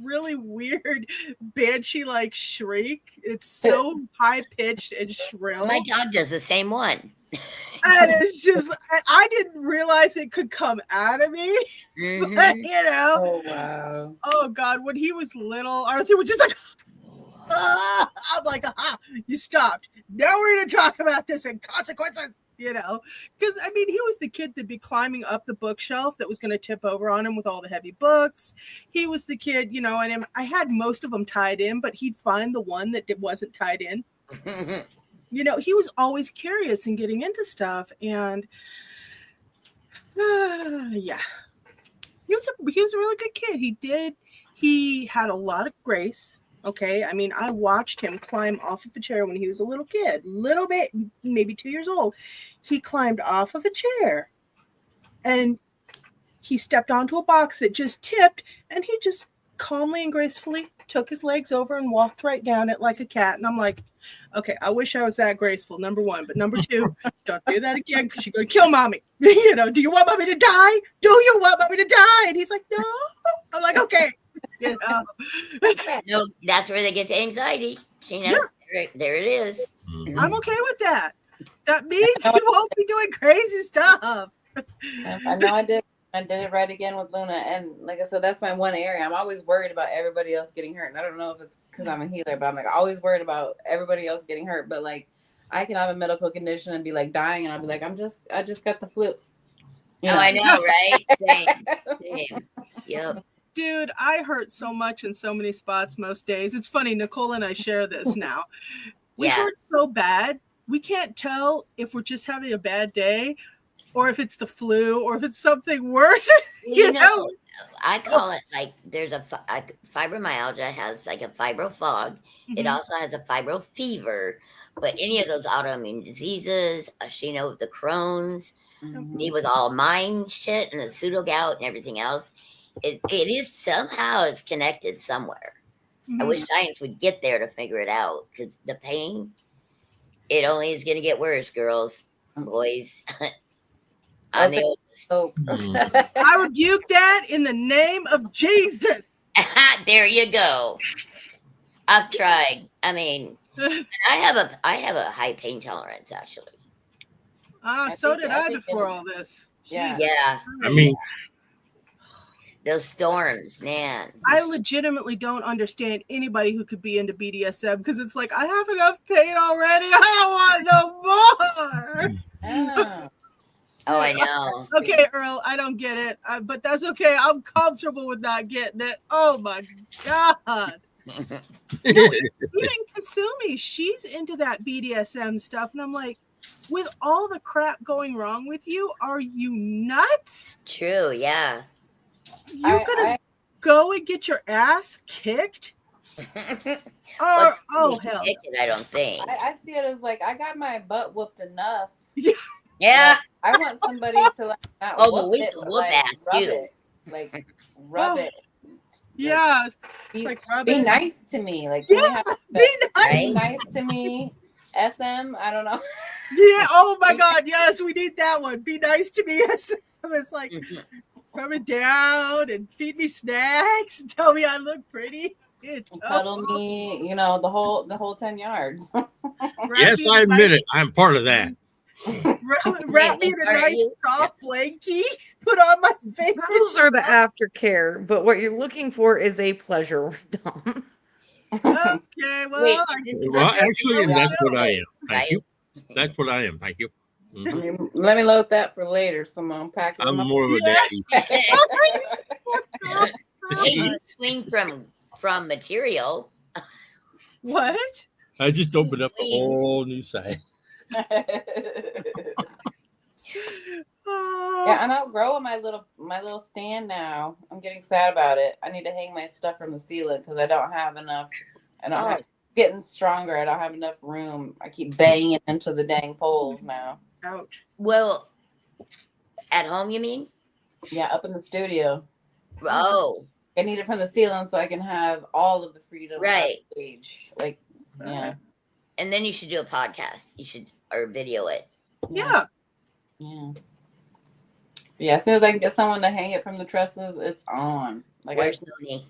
really weird banshee like shriek. It's so high pitched and shrill. My dog does the same one. And it's just I didn't realize it could come out of me. Mhm. But, Oh wow. oh God, when he was little, Arthur was just like, ah! I'm like, you stopped. Now we're gonna talk about this and consequences. Because I mean, he was the kid that'd be climbing up the bookshelf that was going to tip over on him with all the heavy books. He was the kid, and I had most of them tied in, but he'd find the one that wasn't tied in. He was always curious and getting into stuff, and yeah, he was a really good kid. He had a lot of grace. Okay, I mean, I watched him climb off of a chair when he was a little kid, little bit, maybe 2 years old. He climbed off of a chair and he stepped onto a box that just tipped, and he just calmly and gracefully took his legs over and walked right down it like a cat. And I'm like, okay, I wish I was that graceful, number one. But number two, don't do that again because you're going to kill mommy. Do you want mommy to die? Do you want mommy to die? And he's like, no. I'm like, okay. No, that's where they get the anxiety. Sheena, there it is. I'm okay with that. That means you won't be doing crazy stuff. I know I did it right again with Luna, and like I said, that's my one area. I'm always worried about everybody else getting hurt, and I don't know if it's because I'm a healer, but I'm like always worried about everybody else getting hurt. But like, I can have a medical condition and be like dying, and I'll be like, I just got the flu. I know, right? Same. Yep. Dude, I hurt so much in so many spots most days. It's funny, Nicole and I share this now. We hurt so bad, we can't tell if we're just having a bad day or if it's the flu or if it's something worse. You know, I call it like there's fibromyalgia has like a fibro fog. It Mhm. also has a fibro fever. But any of those autoimmune diseases, Sheena with the Crohn's, me with all mind shit and the pseudo gout and everything else, it is somehow it's connected somewhere. I wish science would get there to figure it out because the pain, it only is going to get worse, girls, boys. I'm the oldest. Oh, I rebuke that in the name of Jesus. There you go. I've tried. I mean, and I have a high pain tolerance actually. So think- did I I think before in- all this. Yeah. Jesus Yeah, I mean, those storms, man. I legitimately don't understand anybody who could be into BDSM because it's like I have enough pain already. I don't want no more. Oh. Oh, I know. Okay, Earl, I don't get it, but that's okay. I'm comfortable with not getting it. Oh my God. Even Kasumi, she's into that BDSM stuff. And I'm like, with all the crap going wrong with you, are you nuts? True, yeah. You're going to go and get your ass kicked? Or, oh, hell. I don't think. I see it as like I got my butt whooped enough. Yeah. I want somebody to like not Oh, whoop the it, whoop but, like, ass rub too. it. Like rub Oh. it. Yeah. Be, like rub be it. nice to me. Like Yeah, be nice. be nice to me. SM, I don't know. Yeah. Oh my God. Yes, we need that one. Be nice to me. Yes. It's like rub it down and feed me snacks and tell me I look pretty. Cuddle me, you know, the whole 10 yards. Yes, I admit it. I'm part of that. Wrap me in a nice soft blankie. Put on my favorite. Those are the aftercare, but what you're looking for is a pleasure dump. Okay, well, Wait, Well, actually, and that's what I am. Thank Right? you. That's what I am. Thank you. Let me load that for later, Simone. Pack I'm them up. more of a daddy. Hey, you swing from material. What? I just opened up a whole new side. Yeah, I'm outgrowing my little stand now. I'm getting sad about it. I need to hang my stuff from the ceiling because I don't have enough. Getting stronger. I don't have enough room. I keep banging into the dang poles now. Ouch. Well, at home, you mean? Yeah, up in the studio. Oh, I need it from the ceiling so I can have all of the freedom right. on stage. Like, yeah. And then you should do a podcast. You should or video it. Yeah. Yeah. Yeah, as soon as I can get someone to hang it from the trusses, it's on. Like, Where's Noni?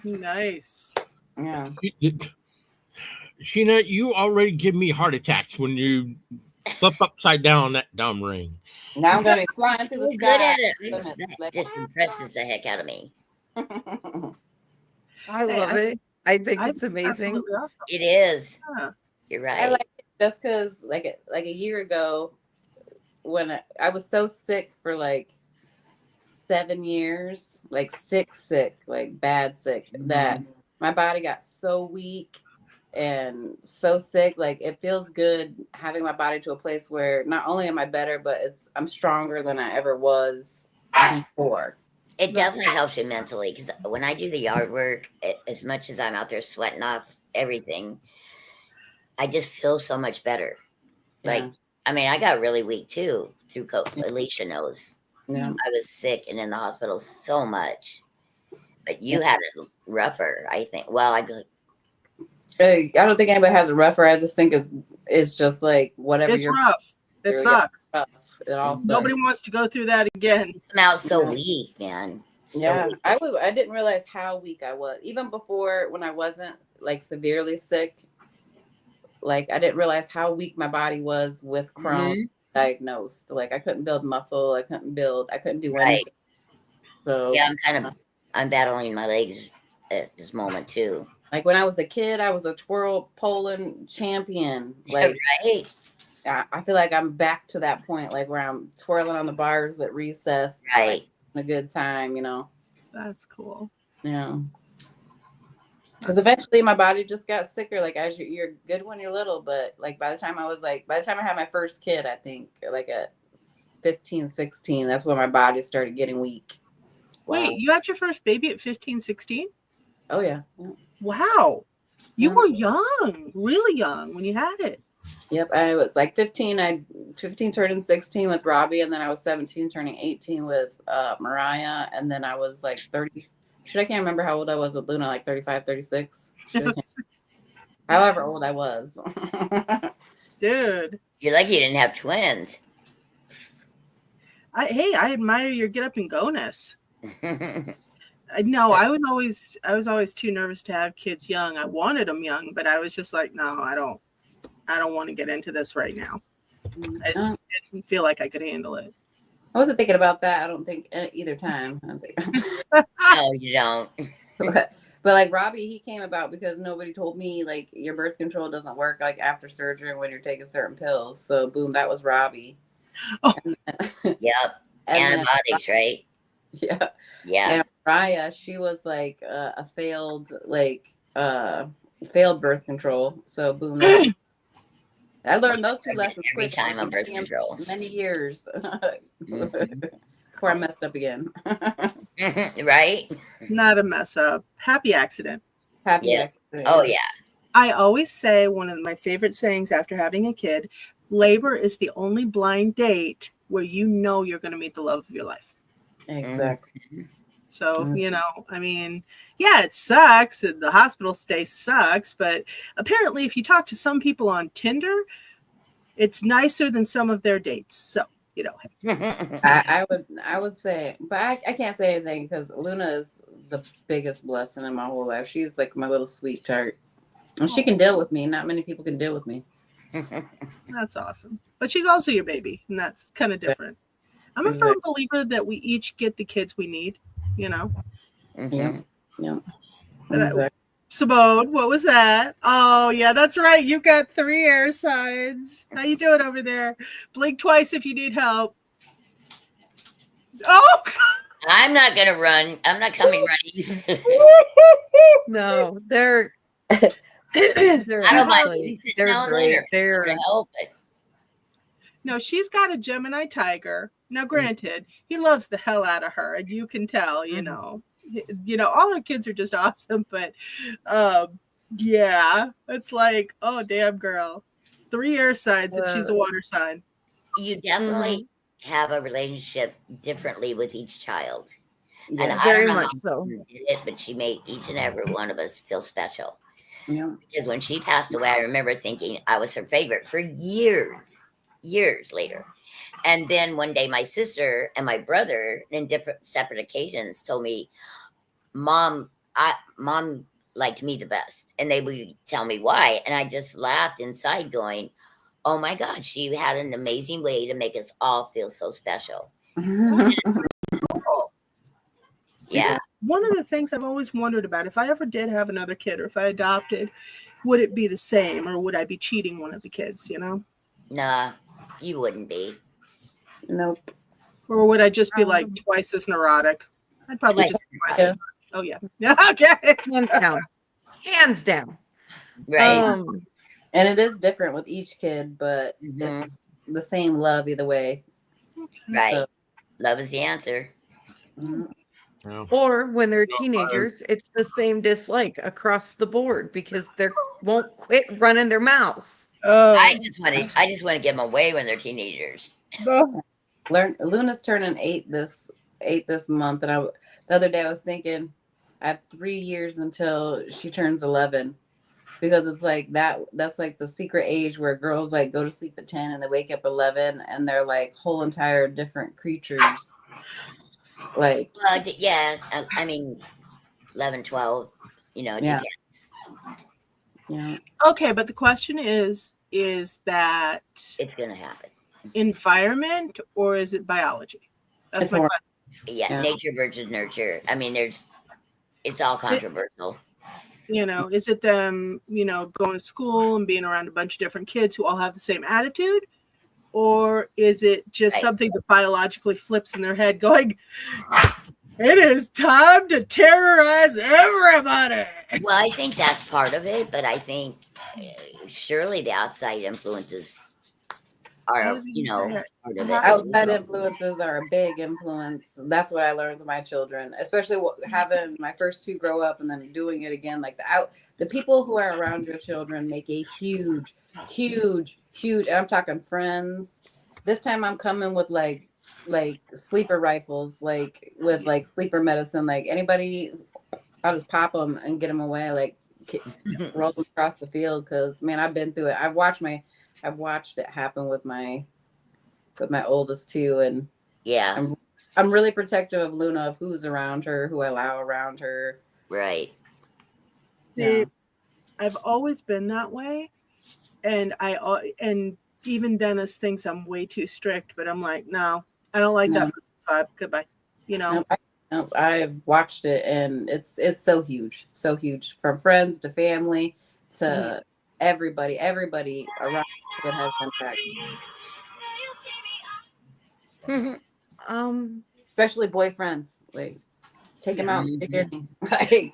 Nice. Yeah. Sheena, you already give me heart attacks when you flip upside down that dumb ring. Now I'm going to be flying through the So good sky. at it. That just impresses the heck out of me. I love it. I think it's amazing. Awesome. It is. Yeah. You're right. I like it just because, like a year ago, when I was so sick for like 7 years, like sick, like bad sick, that my body got so weak and so sick. Like it feels good having my body to a place where not only am I better, but I'm stronger than I ever was before. It definitely helps you mentally because when I do the yard work, as much as I'm out there sweating off everything, I just feel so much better. Like, I mean, I got really weak too through COVID. Alicia knows. Yeah. I was sick and in the hospital so much. But you had it rougher, I think. Well, I don't think anybody has it rougher. I just think it's just like whatever. It's rough. It sucks. It all sucks. Nobody wants to go through that again. I'm out so weak, man. Yeah, I didn't realize how weak I was. Even before, when I wasn't like severely sick, like I didn't realize how weak my body was with Crohn's diagnosed. Like I couldn't build muscle. I couldn't do anything. So yeah, I'm battling my legs at this moment too. Like when I was a kid, I was a twirl Poland champion. Like right. I feel like I'm back to that point, like where I'm twirling on the bars at recess. Right. Like, a good time, you know. That's cool. Yeah. Because eventually my body just got sicker. Like as you're good when you're little, but like by the time I had my first kid, I think like at 15, 16, that's when my body started getting weak. Wait, you had your first baby at 15, 16? Oh yeah. Wow. You Yeah. were young, really young when you had it. Yep, I was like 15. I 15 turning 16 with Robbie, and then I was 17 turning 18 with Mariah, and then I was like 30. I can't remember how old I was with Luna, like 35, 36. However old I was. Dude. You're lucky you didn't have twins. I admire your get up and go-ness. No, I was always too nervous to have kids young. I wanted them young, but I was just like, no, I don't want to get into this right now. I just didn't feel like I could handle it. I wasn't thinking about that. I don't think either time. No, you don't. But like Robbie, he came about because nobody told me like your birth control doesn't work like after surgery and when you're taking certain pills. So boom, that was Robbie. Oh. Yep. Antibiotics, right? Yeah. Yeah. And Mariah, she was like a failed birth control. So boom. I learned those two lessons every quick. time on birth control. Many years before I messed up again. Right? Not a mess up. Happy accident. Happy Yeah. accident. Oh yeah. I always say one of my favorite sayings after having a kid, labor is the only blind date where you know you're going to meet the love of your life. Exactly. So, I mean, yeah, it sucks. The hospital stay sucks. But apparently, if you talk to some people on Tinder, it's nicer than some of their dates. So, I would say, but I can't say anything because Luna is the biggest blessing in my whole life. She's like my little sweetheart. And she can deal with me. Not many people can deal with me. That's awesome. But she's also your baby, and that's kind of different. I'm a firm believer that we each get the kids we need, Yeah. Symone, what was that? Oh, yeah, that's right. You got 3 air signs. How you doing over there? Blink twice if you need help. Oh! I'm not going to run. I'm not coming running. No, they're I don't mind actually, sitting they're down great. later. They're To help it. No, she's got a Gemini tiger. Now, granted, he loves the hell out of her, and you can tell, all her kids are just awesome. But, yeah, it's like, oh, damn, girl. 3 air signs, and she's a water sign. You definitely have a relationship differently with each child. Yeah, and I very don't know much how so. she did it, but she made each and every one of us feel special. Yeah. Because when she passed away, I remember thinking I was her favorite for years later. And then one day my sister and my brother in separate occasions told me, Mom liked me the best. And they would tell me why. And I just laughed inside going, oh my God, she had an amazing way to make us all feel so special. See, Yeah. that's one of the things I've always wondered about. If I ever did have another kid or if I adopted, would it be the same or would I be cheating one of the kids, Nah, you wouldn't be. Nope. Or would I just be like twice as neurotic? I'd probably just be twice as neurotic. Oh, yeah. Yeah, okay. Hands down. Right. And it is different with each kid, but it's the same love either way. Right. So, Love is the answer. Or when they're teenagers, it's the same dislike across the board because they won't quit running their mouths. I just want to give them away when they're teenagers. Luna's turning 8 this month, and the other day I was thinking I have 3 years until she turns 11, because it's like that's like the secret age where girls like go to sleep at 10 and they wake up 11 and they're like whole entire different creatures. Like, yeah, I mean, 11, 12, it depends. Yeah. Okay, but the question is that It's going to happen. environment or is it biology? That's my question. Yeah, nature versus nurture. I mean, it's all controversial. Is it them, going to school and being around a bunch of different kids who all have the same attitude? Or is it just something that biologically flips in their head going, it is time to terrorize everybody? Well, I think that's part of it, but I think surely the outside influences are, was you gonna know, say, part of it. Uh-huh. Outside influences are a big influence. That's what I learned with my children, especially having my first two grow up and then doing it again. Like the people who are around your children make a huge, and I'm talking friends. This time I'm coming with like sleeper rifles, like with like sleeper medicine. Like anybody, I'll just pop them and get them away. Like roll them across the field. Cause man, I've been through it. I've watched it happen with my oldest too, and Yeah, I'm really protective of Luna, of who's around her, who I allow around her. right. See, Yeah. I've always been that way, and and even Dennis thinks I'm way too strict, but I'm like, no, I don't like that vibe. Goodbye. You know. I've watched it, and it's so huge, from friends to family to everybody around it has impact. Especially boyfriends, like take them out. Like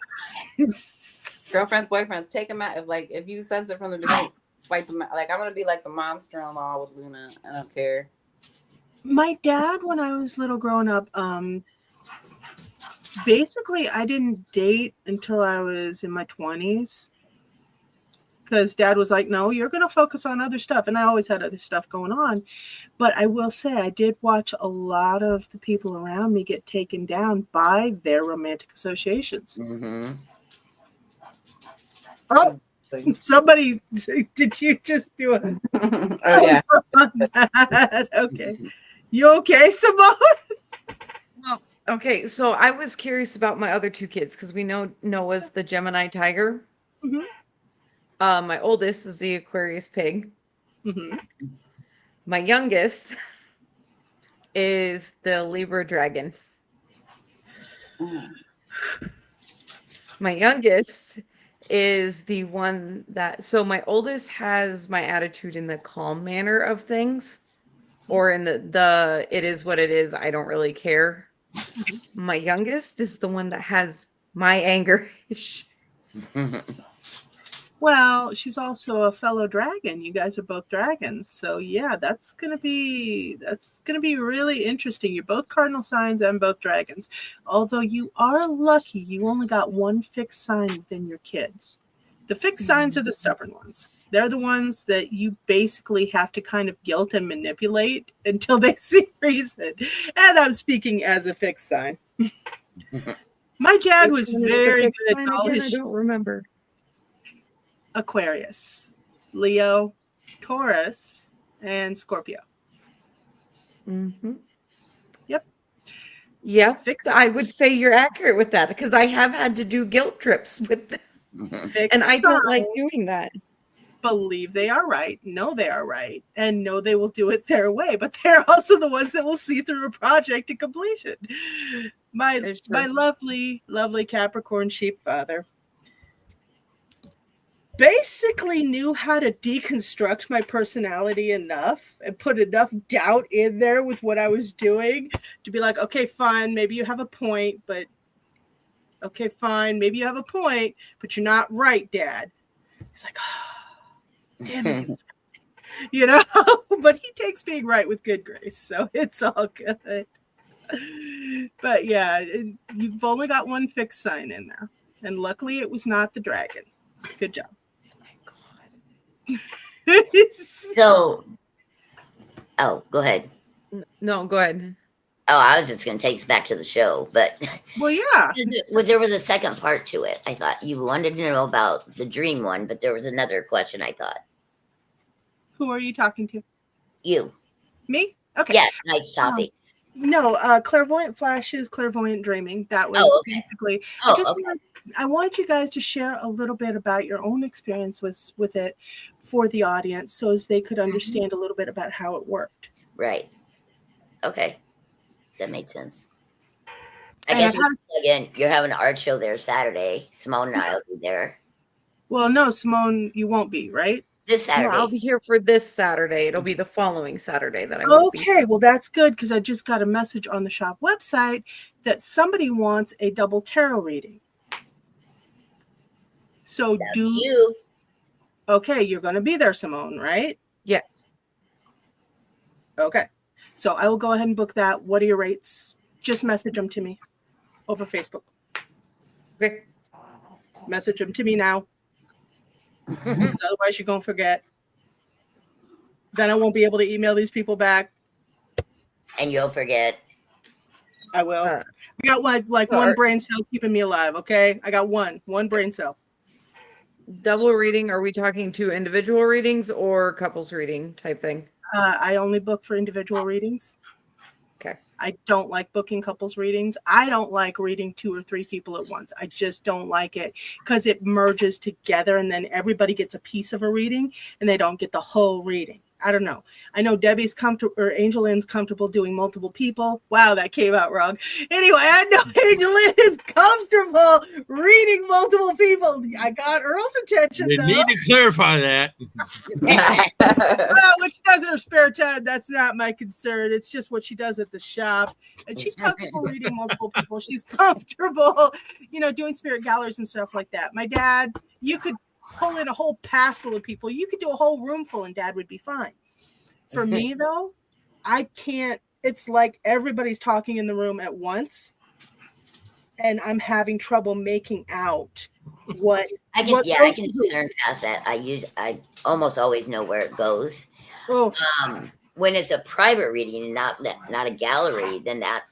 girlfriends, boyfriends, take them out. If you sense it from the beginning, fight them out. Like I'm gonna be like the monster-in-law with Luna. I don't care. My dad, when I was little growing up, basically I didn't date until I was in my 20s. Because Dad was like, no, you're going to focus on other stuff. And I always had other stuff going on. But I will say I did watch a lot of the people around me get taken down by their romantic associations. Mm-hmm. Oh, somebody, did you just do it? Oh, yeah. Okay. You okay, Symone? Well, okay, so I was curious about my other two kids because we know Noah's the Gemini tiger. Mm-hmm. My oldest is the Aquarius pig. Mm-hmm. My youngest is the Libra dragon. My youngest is the one that, so my oldest has my attitude in the calm manner of things, or in the it is what it is, I don't really care. My youngest is the one that has my anger issues. Well, she's also a fellow dragon. You guys are both dragons. So yeah, that's gonna be really interesting. You're both cardinal signs and both dragons. Although you are lucky, you only got one fixed sign within your kids. The fixed signs are the stubborn ones. They're the ones that you basically have to kind of guilt and manipulate until they see reason. And I'm speaking as a fixed sign. My dad was very good at all his. I don't remember. Aquarius, Leo, Taurus, and Scorpio. Mm-hmm. Yep. Yeah, I would say you're accurate with that because I have had to do guilt trips with them. And I don't like doing that. Believe they are right, know they are right, and know they will do it their way. But they're also the ones that will see through a project to completion. My lovely, lovely Capricorn sheep father basically knew how to deconstruct my personality enough and put enough doubt in there with what I was doing to be like, okay, fine, maybe you have a point, but okay, fine, maybe you have a point, but you're not right, Dad. He's like, oh, damn it. You know, but he takes being right with good grace, so it's all good. But yeah, you've only got one fixed sign in there, and luckily it was not the dragon. Good job. So, go ahead. No, go ahead. Oh, I was just going to take us back to the show, but well, yeah. Well, there was a second part to it. I thought you wanted to know about the dream one, but there was another question. I thought. Who are you talking to? You. Me? Okay. Yeah, nice topics. No, clairvoyant flashes, clairvoyant dreaming. That was basically. I want you guys to share a little bit about your own experience with it for the audience, so as they could understand a little bit about how it worked. Right. Okay, that makes sense. I guess you're having an art show there Saturday. Symone and I will be there. Well, no, Symone, you won't be, right? This Saturday. No, I'll be here for this Saturday. It'll be the following Saturday that I will be. Okay, well, that's good because I just got a message on the shop website that somebody wants a double tarot reading. So that's you. Okay, you're going to be there, Symone, right? Yes. Okay. So I will go ahead and book that. What are your rates? Just message them to me over Facebook. Okay. Message them to me now. Because otherwise you're going to forget. Then I won't be able to email these people back. And you'll forget. I will. I got like one brain cell keeping me alive, okay? I got one brain cell. Double reading, are we talking 2 individual readings or couples reading type thing? I only book for individual readings. Okay. I don't like booking couples readings. I don't like reading 2 or 3 people at once. I just don't like it because it merges together and then everybody gets a piece of a reading and they don't get the whole reading. I don't know. I know Debbie's comfortable or AngelLynn's comfortable doing multiple people. Wow, that came out wrong. Anyway, I know AngelLynn is comfortable reading multiple people. I got Earl's attention. You need to clarify that. Well, what she does in her spare time, that's not my concern. It's just what she does at the shop. And she's comfortable reading multiple people. She's comfortable, doing spirit galleries and stuff like that. My dad, you could pull in a whole passel of people. You could do a whole room full and Dad would be fine. For me, though, I can't. It's like everybody's talking in the room at once. And I'm having trouble making out what I can discern past that. I almost always know where it goes. Oh. When it's a private reading, not a gallery, then that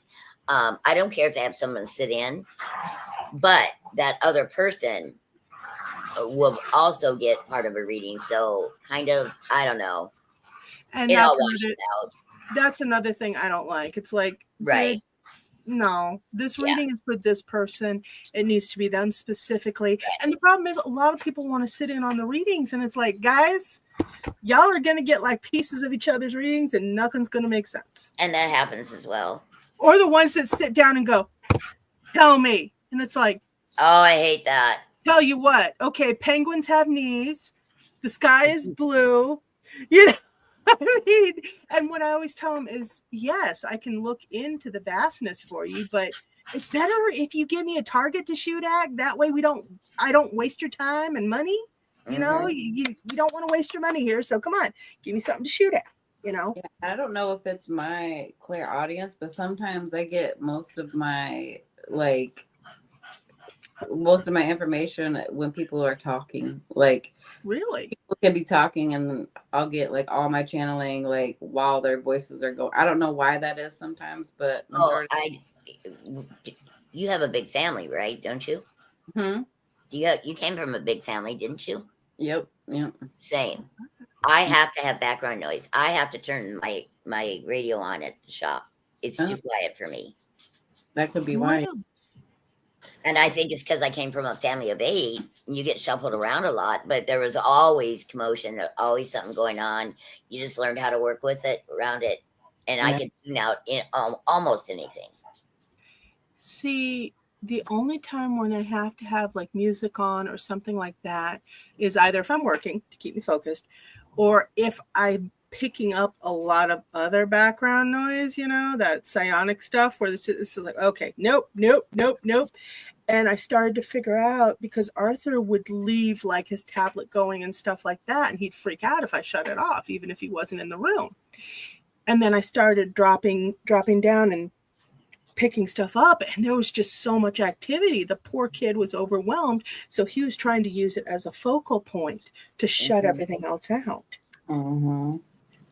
I don't care if they have someone sit in, but that other person will also get part of a reading. So kind of, I don't know. And that's another thing I don't like. It's like, right. No, this reading is for this person. It needs to be them specifically. Right. And the problem is a lot of people want to sit in on the readings. And it's like, guys, y'all are going to get like pieces of each other's readings and nothing's going to make sense. And that happens as well. Or the ones that sit down and go, tell me. And it's like, oh, I hate that. Tell you what, okay, penguins have knees. The sky is blue. You know what I mean? And what I always tell them is, yes, I can look into the vastness for you, but it's better if you give me a target to shoot at. That way I don't waste your time and money. You know, you don't want to waste your money here. So come on, give me something to shoot at, Yeah, I don't know if it's my clear audience, but sometimes I get most of my information when people are talking. Like, really, people can be talking and I'll get like all my channeling like while their voices are going. I don't know why that is sometimes, but you have a big family, right? Don't you? You came from a big family, didn't you? Yep. Same. I have to have background noise. I have to turn my radio on at the shop. It's too quiet for me. That could be why. And I think it's because I came from a family of 8 and you get shuffled around a lot, but there was always commotion, always something going on. You just learned how to work with it, around it. And I could tune out in almost anything. See, the only time when I have to have like music on or something like that is either if I'm working to keep me focused or if I'm picking up a lot of other background noise, that psionic stuff where this is like, okay, nope. And I started to figure out because Arthur would leave like his tablet going and stuff like that. And he'd freak out if I shut it off, even if he wasn't in the room. And then I started dropping down and picking stuff up. And there was just so much activity. The poor kid was overwhelmed. So he was trying to use it as a focal point to shut everything else out. And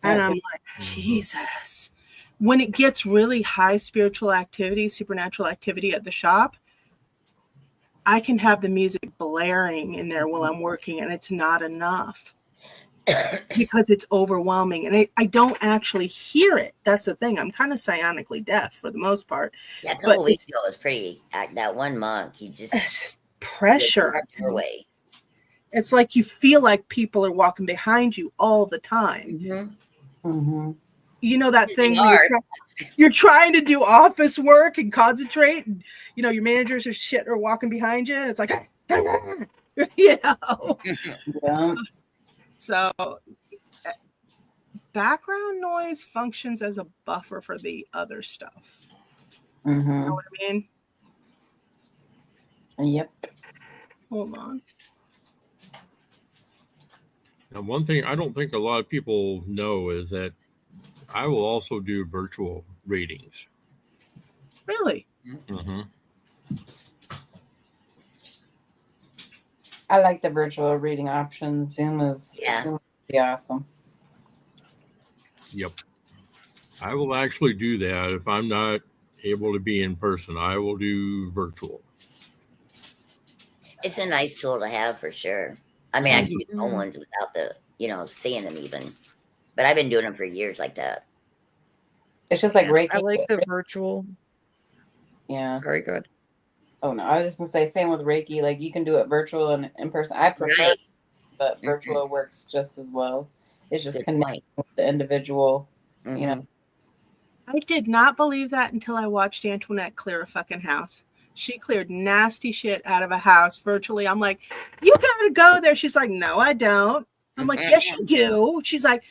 I'm like, Jesus. When it gets really high spiritual activity, supernatural activity at the shop, I can have the music blaring in there while I'm working, and it's not enough because it's overwhelming. And I don't actually hear it. That's the thing. I'm kind of psionically deaf for the most part. Yeah, a couple weeks ago, it was pretty. That one monk, it's just pressure. Away. It's like you feel like people are walking behind you all the time. You know that thing where you're trying to do office work and concentrate, and your managers are walking behind you. And it's like, So background noise functions as a buffer for the other stuff. You know what I mean? Yep. Hold on. Now, one thing I don't think a lot of people know is that I will also do virtual readings. Really? Mm-hmm. I like the virtual reading option. Zoom would be awesome. Yep. I will actually do that if I'm not able to be in person. I will do virtual. It's a nice tool to have for sure. I mean, I can do phone ones without the, seeing them even. But I've been doing them for years like that. It's just like Reiki. I like the virtual. Yeah. Sorry, go ahead. Oh no, I was just gonna say same with Reiki. Like you can do it virtual and in person. I prefer, Right. but virtual works just as well. It's just Good connecting with the individual. Mhm. I did not believe that until I watched Antoinette clear a fucking house. She cleared nasty shit out of a house virtually. I'm like, you gotta go there. She's like, no, I don't. I'm like, yes, you do. She's like,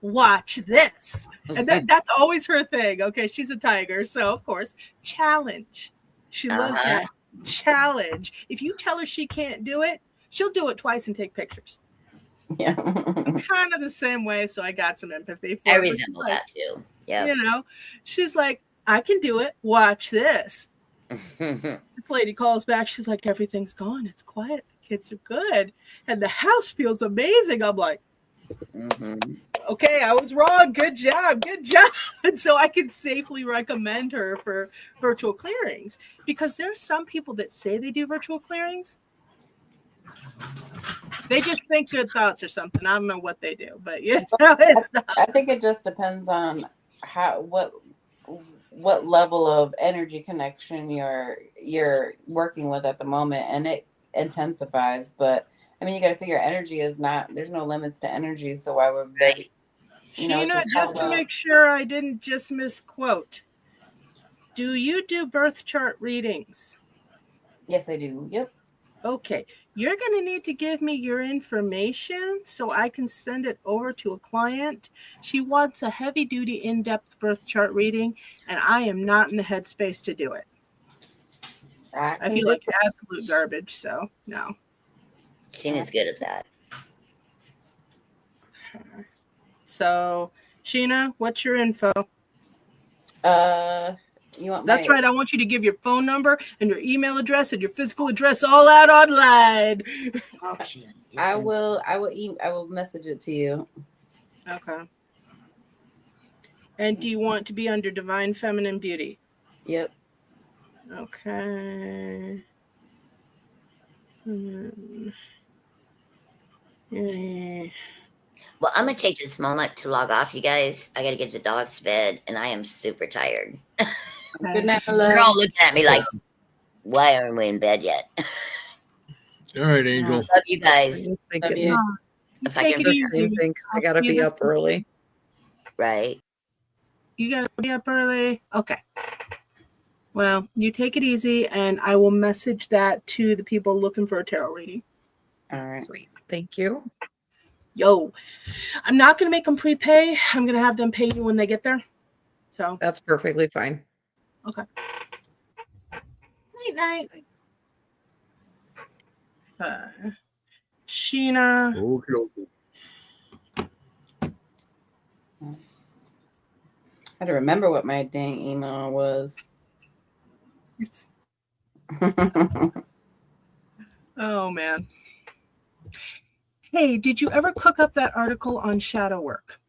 watch this. And that's always her thing. Okay, she's a tiger, so of course, challenge. She loves that challenge. If you tell her she can't do it, she'll do it twice and take pictures. Yeah. Kind of the same way, so I got some empathy for I her. resemble that too. Yeah. She's like, I can do it. Watch this. This lady calls back. She's like, everything's gone. It's quiet. The kids are good. And the house feels amazing. I'm like, okay, I was wrong. Good job. Good job. And so I can safely recommend her for virtual clearings, because there are some people that say they do virtual clearings. They just think good thoughts or something. I don't know what they do, but I think it just depends on what level of energy connection you're working with at the moment, and it intensifies. But I mean, you got to figure energy is not. There's no limits to energy, so why would there be? Sheena, just to make sure I didn't just misquote, do you do birth chart readings? Yes, I do. Yep. Okay, you're going to need to give me your information so I can send it over to a client. She wants a heavy-duty, in-depth birth chart reading, and I am not in the headspace to do it. I feel like absolute garbage, so no. Sheena's good at that. So, Sheena, what's your info? You want That's right. I want you to give your phone number and your email address and your physical address all out online. I will message it to you. Okay. And do you want to be under Divine Feminine Beauty? Yep. Okay. Well, I'm gonna take this moment to log off, you guys. I gotta get the dogs to bed, and I am super tired. Good night, my They're love. all looking at me like, "Why aren't we in bed yet?" All right, Angel. Love you guys. Love you. If I Take can, it The easy. same thing, 'cause I I'll gotta see you be this up early. right. You gotta be up early. Okay. Well, you take it easy, and I will message that to the people looking for a tarot reading. All right. Sweet. Thank you. Yo, I'm not gonna make them prepay. I'm gonna have them pay you when they get there. So That's perfectly fine. okay. Night. Sheena. Okay. I had to remember what my dang email was. Oh man. Hey, did you ever cook up that article on shadow work?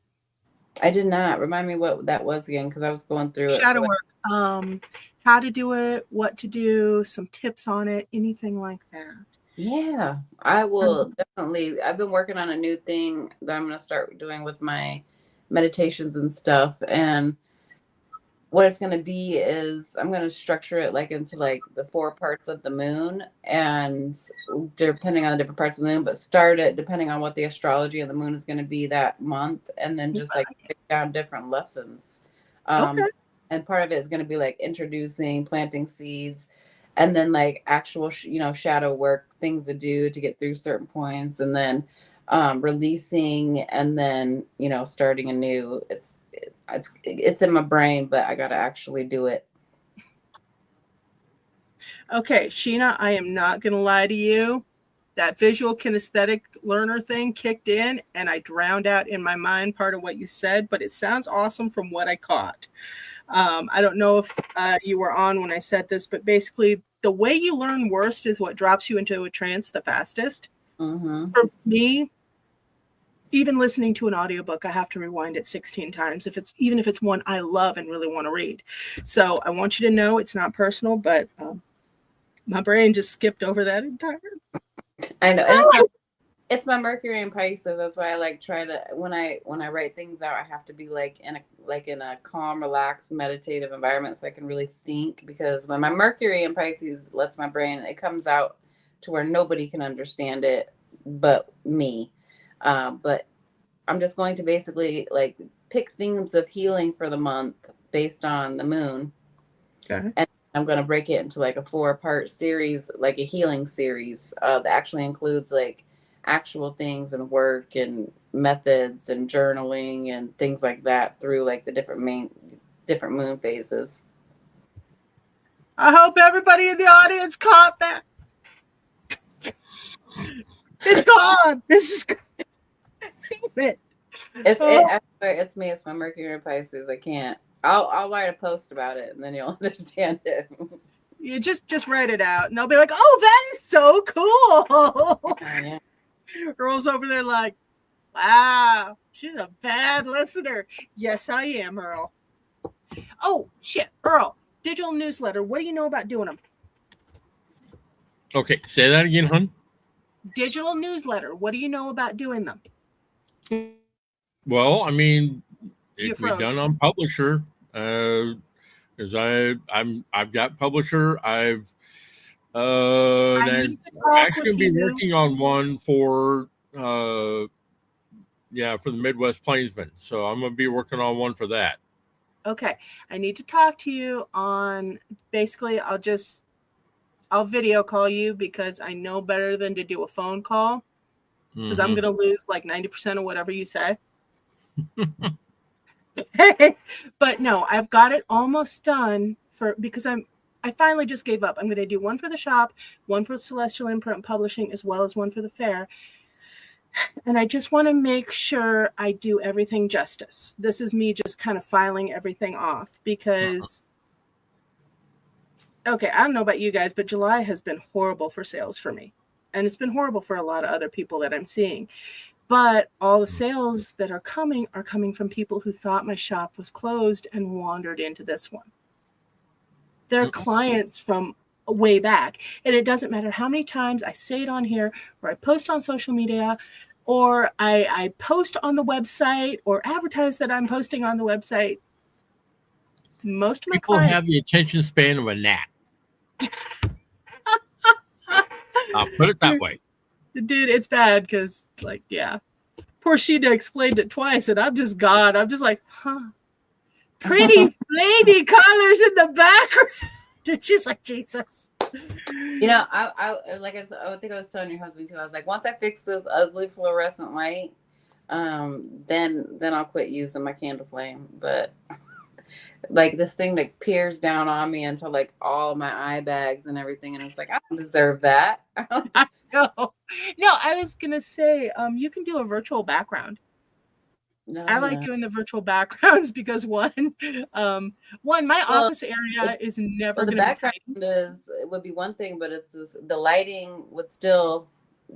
I did not. Remind me what that was again, because I was going through it. Shadow work. How to do it, what to do, some tips on it, anything like that. Yeah, I will definitely. I've been working on a new thing that I'm going to start doing with my meditations and stuff. And what it's going to be is I'm going to structure it like into like the 4 parts of the moon, and depending on the different parts of the moon, but start it depending on what the astrology of the moon is going to be that month, and then just like pick down different lessons. Okay. And part of it is going to be like introducing, planting seeds, and then like actual, shadow work, things to do to get through certain points, and then releasing, and then, starting anew. It's in my brain, but I got to actually do it. Okay, Sheena, I am not going to lie to you. that visual kinesthetic learner thing kicked in, and I drowned out in my mind part of what you said, but it sounds awesome from what I caught. I don't know if you were on when I said this, but basically the way you learn worst is what drops you into a trance the fastest. Mm-hmm. For me, even listening to an audiobook, I have to rewind it 16 times, even if it's one I love and really want to read. So I want you to know it's not personal, but my brain just skipped over that entire. I know. And it's my Mercury in Pisces. That's why I like try to when I write things out, I have to be like in a calm, relaxed, meditative environment so I can really think, because when my Mercury in Pisces lets my brain, it comes out to where nobody can understand it but me. But I'm just going to basically like pick themes of healing for the month based on the moon. Okay. And I'm going to break it into like a 4-part series, like a healing series that actually includes like actual things and work and methods and journaling and things like that through like the different moon phases. I hope everybody in the audience caught that. It's gone. This is it. It's me. It's my Mercury in Pisces. I can't. I'll write a post about it and then you'll understand it. You just write it out and they'll be like, "Oh, that is so cool." Yeah. Earl's over there like, "Wow, she's a bad listener." Yes, I am, Earl. Oh shit, Earl. Digital newsletter. What do you know about doing them? Okay, say that again, hon. Digital newsletter. What do you know about doing them? Well, I mean, You it can be froze. done on Publisher. Because I've got Publisher. I'm need to talk actually with gonna be you. working on one for for the Midwest Plainsmen. So I'm gonna be working on one for that. Okay, I need to talk to you on. Basically, I'll video call you because I know better than to do a phone call, because I'm Mhm. going to lose like 90% of whatever you say. But no, I've got it almost done because I finally just gave up. I'm going to do one for the shop, one for Celestial Imprint Publishing, as well as one for the fair. And I just want to make sure I do everything justice. This is me just kind of filing everything off because, okay, I don't know about you guys, but July has been horrible for sales for me. And it's been horrible for a lot of other people that I'm seeing. But all the sales that are coming from people who thought my shop was closed and wandered into this one. They're clients from way back. And it doesn't matter how many times I say it on here, or I post on social media, or I post on the website, or advertise that I'm posting on the website. Most of my People clients have the attention span of a gnat. I'll put it that way. Dude, it's bad because, like, yeah. Poor Sheena explained it twice, and I'm just gone. I'm just like, huh. Pretty lady colors in the background. And she's like, Jesus. You know, I think I was telling your husband too. I was like, once I fix this ugly fluorescent light, then I'll quit using my candle flame. But like this thing that peers down on me into like all my eye bags and everything, and it's like, I don't deserve that. No, I was gonna say, you can do a virtual background. No, I like doing the virtual backgrounds because my office area is never the gonna background it would be one thing, but it's the lighting would still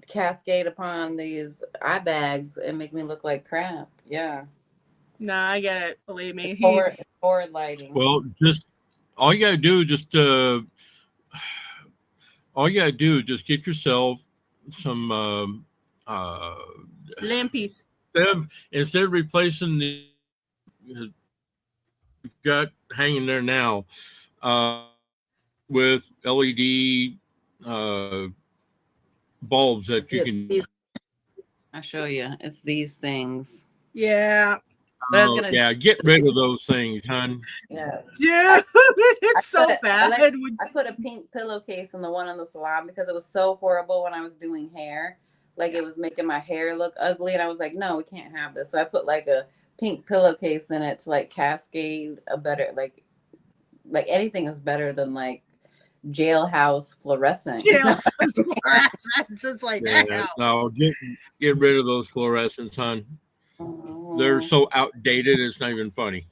cascade upon these eye bags and make me look like crap. Yeah. No, I get it. Believe me. It's forward lighting. Well, just all you gotta do is just get yourself some Lampies. instead of replacing the you've got hanging there now with LED bulbs that you can. I'll show you. It's these things. Yeah. But I was gonna get rid of those things, hon. Yeah. Dude, it's so bad. I put a pink pillowcase in the one in the salon because it was so horrible when I was doing hair. Like it was making my hair look ugly, and I was like, no, we can't have this. So I put like a pink pillowcase in it to like cascade a better like anything is better than like jailhouse fluorescent. Jailhouse fluorescents. It's like that. Yeah, no, get rid of those fluorescents, hon. They're so outdated, it's not even funny.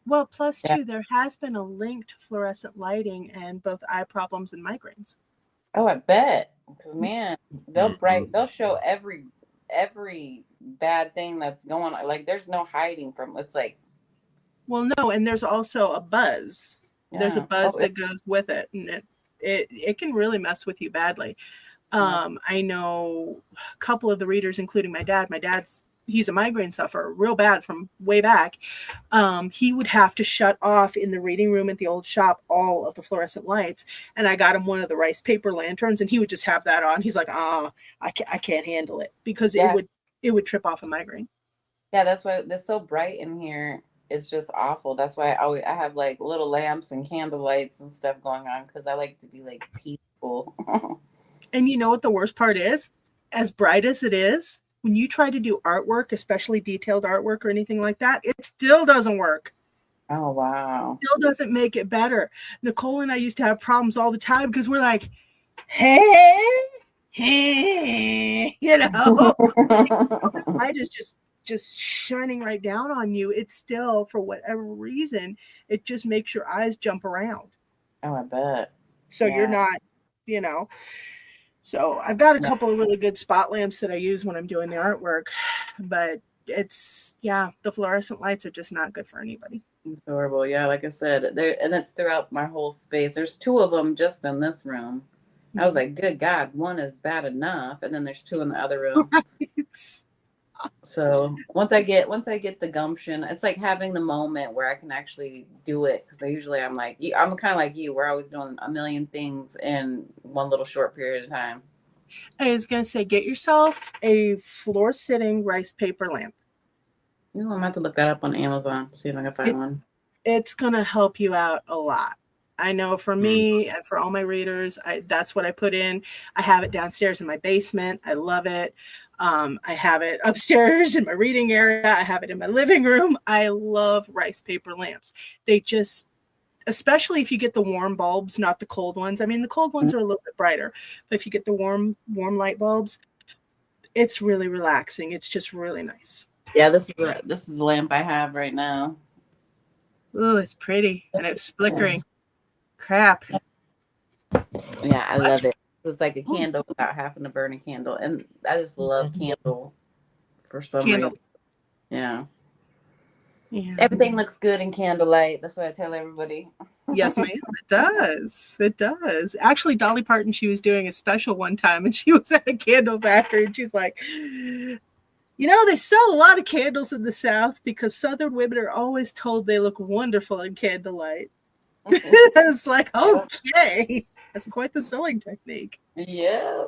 Well, plus too, there has been a link to fluorescent lighting and both eye problems and migraines. Oh, I bet. Because man, they'll show every bad thing that's going on. Like there's no hiding from. It's like, well, no, and there's also a buzz. Yeah. There's a buzz that goes with it, and it can really mess with you badly. I know a couple of the readers, including my dad. My dad's he's a migraine sufferer, real bad from way back. He would have to shut off in the reading room at the old shop all of the fluorescent lights. And I got him one of the rice paper lanterns, and he would just have that on. He's like, I can't handle it because it would trip off a migraine. Yeah, that's why they're so bright in here. It's just awful. That's why I have like little lamps and candle lights and stuff going on because I like to be like peaceful. And you know what the worst part is? As bright as it is, when you try to do artwork, especially detailed artwork or anything like that, it still doesn't work. Oh, wow. It still doesn't make it better. Nicole and I used to have problems all the time because we're like, hey, you know, the light is just shining right down on you. It's still, for whatever reason, it just makes your eyes jump around. Oh, I bet. So you're not, you know. So I've got a couple of really good spot lamps that I use when I'm doing the artwork, but the fluorescent lights are just not good for anybody. It's horrible. Yeah, like I said, and it's throughout my whole space. There's 2 of them just in this room. I was like, good God, one is bad enough, and then there's 2 in the other room. Right. So once I get the gumption, it's like having the moment where I can actually do it. Because I'm kind of like you. We're always doing a million things in one little short period of time. I was gonna say, get yourself a floor sitting rice paper lamp. I'm gonna have to look that up on Amazon, see if I can find one. It's gonna help you out a lot. I know for me and for all my readers, that's what I put in. I have it downstairs in my basement. I love it. I have it upstairs in my reading area. I have it in my living room. I love rice paper lamps. They just, especially if you get the warm bulbs, not the cold ones. I mean, the cold ones are a little bit brighter, but if you get the warm light bulbs, it's really relaxing. It's just really nice. Yeah, this is the lamp I have right now. Oh, it's pretty and it's flickering. Crap. Yeah, I love it. It's like a candle without having to burn a candle. And I just love candle for some reason. Yeah. Everything looks good in candlelight. That's what I tell everybody. Yes, ma'am. It does. It does. Actually, Dolly Parton, she was doing a special one time and she was at a candle factory and she's like, you know, they sell a lot of candles in the South because Southern women are always told they look wonderful in candlelight. It's like, okay. That's quite the selling technique. Yeah.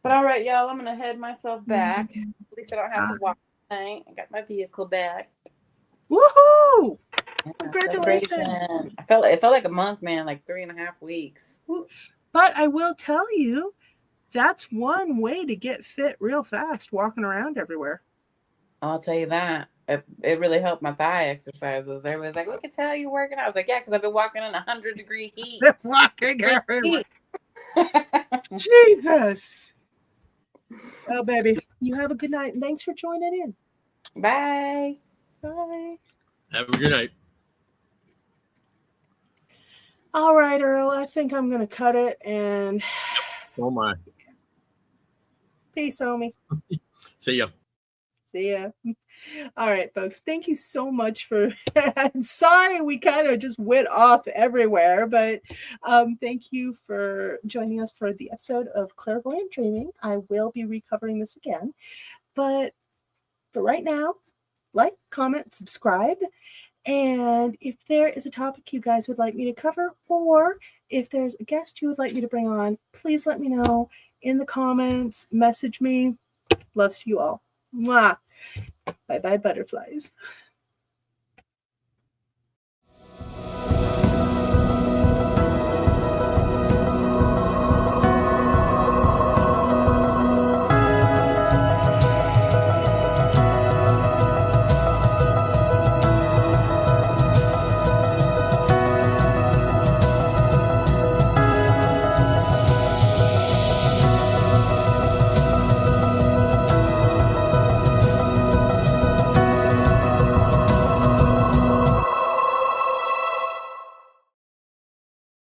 But all right, y'all, I'm going to head myself back. At least I don't have to walk tonight. I got my vehicle back. Woohoo! Congratulations. It felt like a month, man, like 3.5 weeks. But I will tell you, that's one way to get fit real fast, walking around everywhere. I'll tell you that. It really helped my thigh exercises. Everybody's like, we can tell you're working out. I was like, yeah, because I've been walking in 100-degree heat. Walking everywhere. Jesus. Oh, baby. You have a good night. And thanks for joining in. Bye. Bye. Have a good night. All right, Earl. I think I'm going to cut it and... Oh, my. Peace, homie. See ya. See ya. All right, folks. Thank you so much for. I'm sorry we kind of just went off everywhere, but thank you for joining us for the episode of Clairvoyant Dreaming. I will be recovering this again, but for right now, like, comment, subscribe, and if there is a topic you guys would like me to cover, or if there's a guest you would like me to bring on, please let me know in the comments. Message me. Loves to you all. Mwah. Bye-bye, butterflies.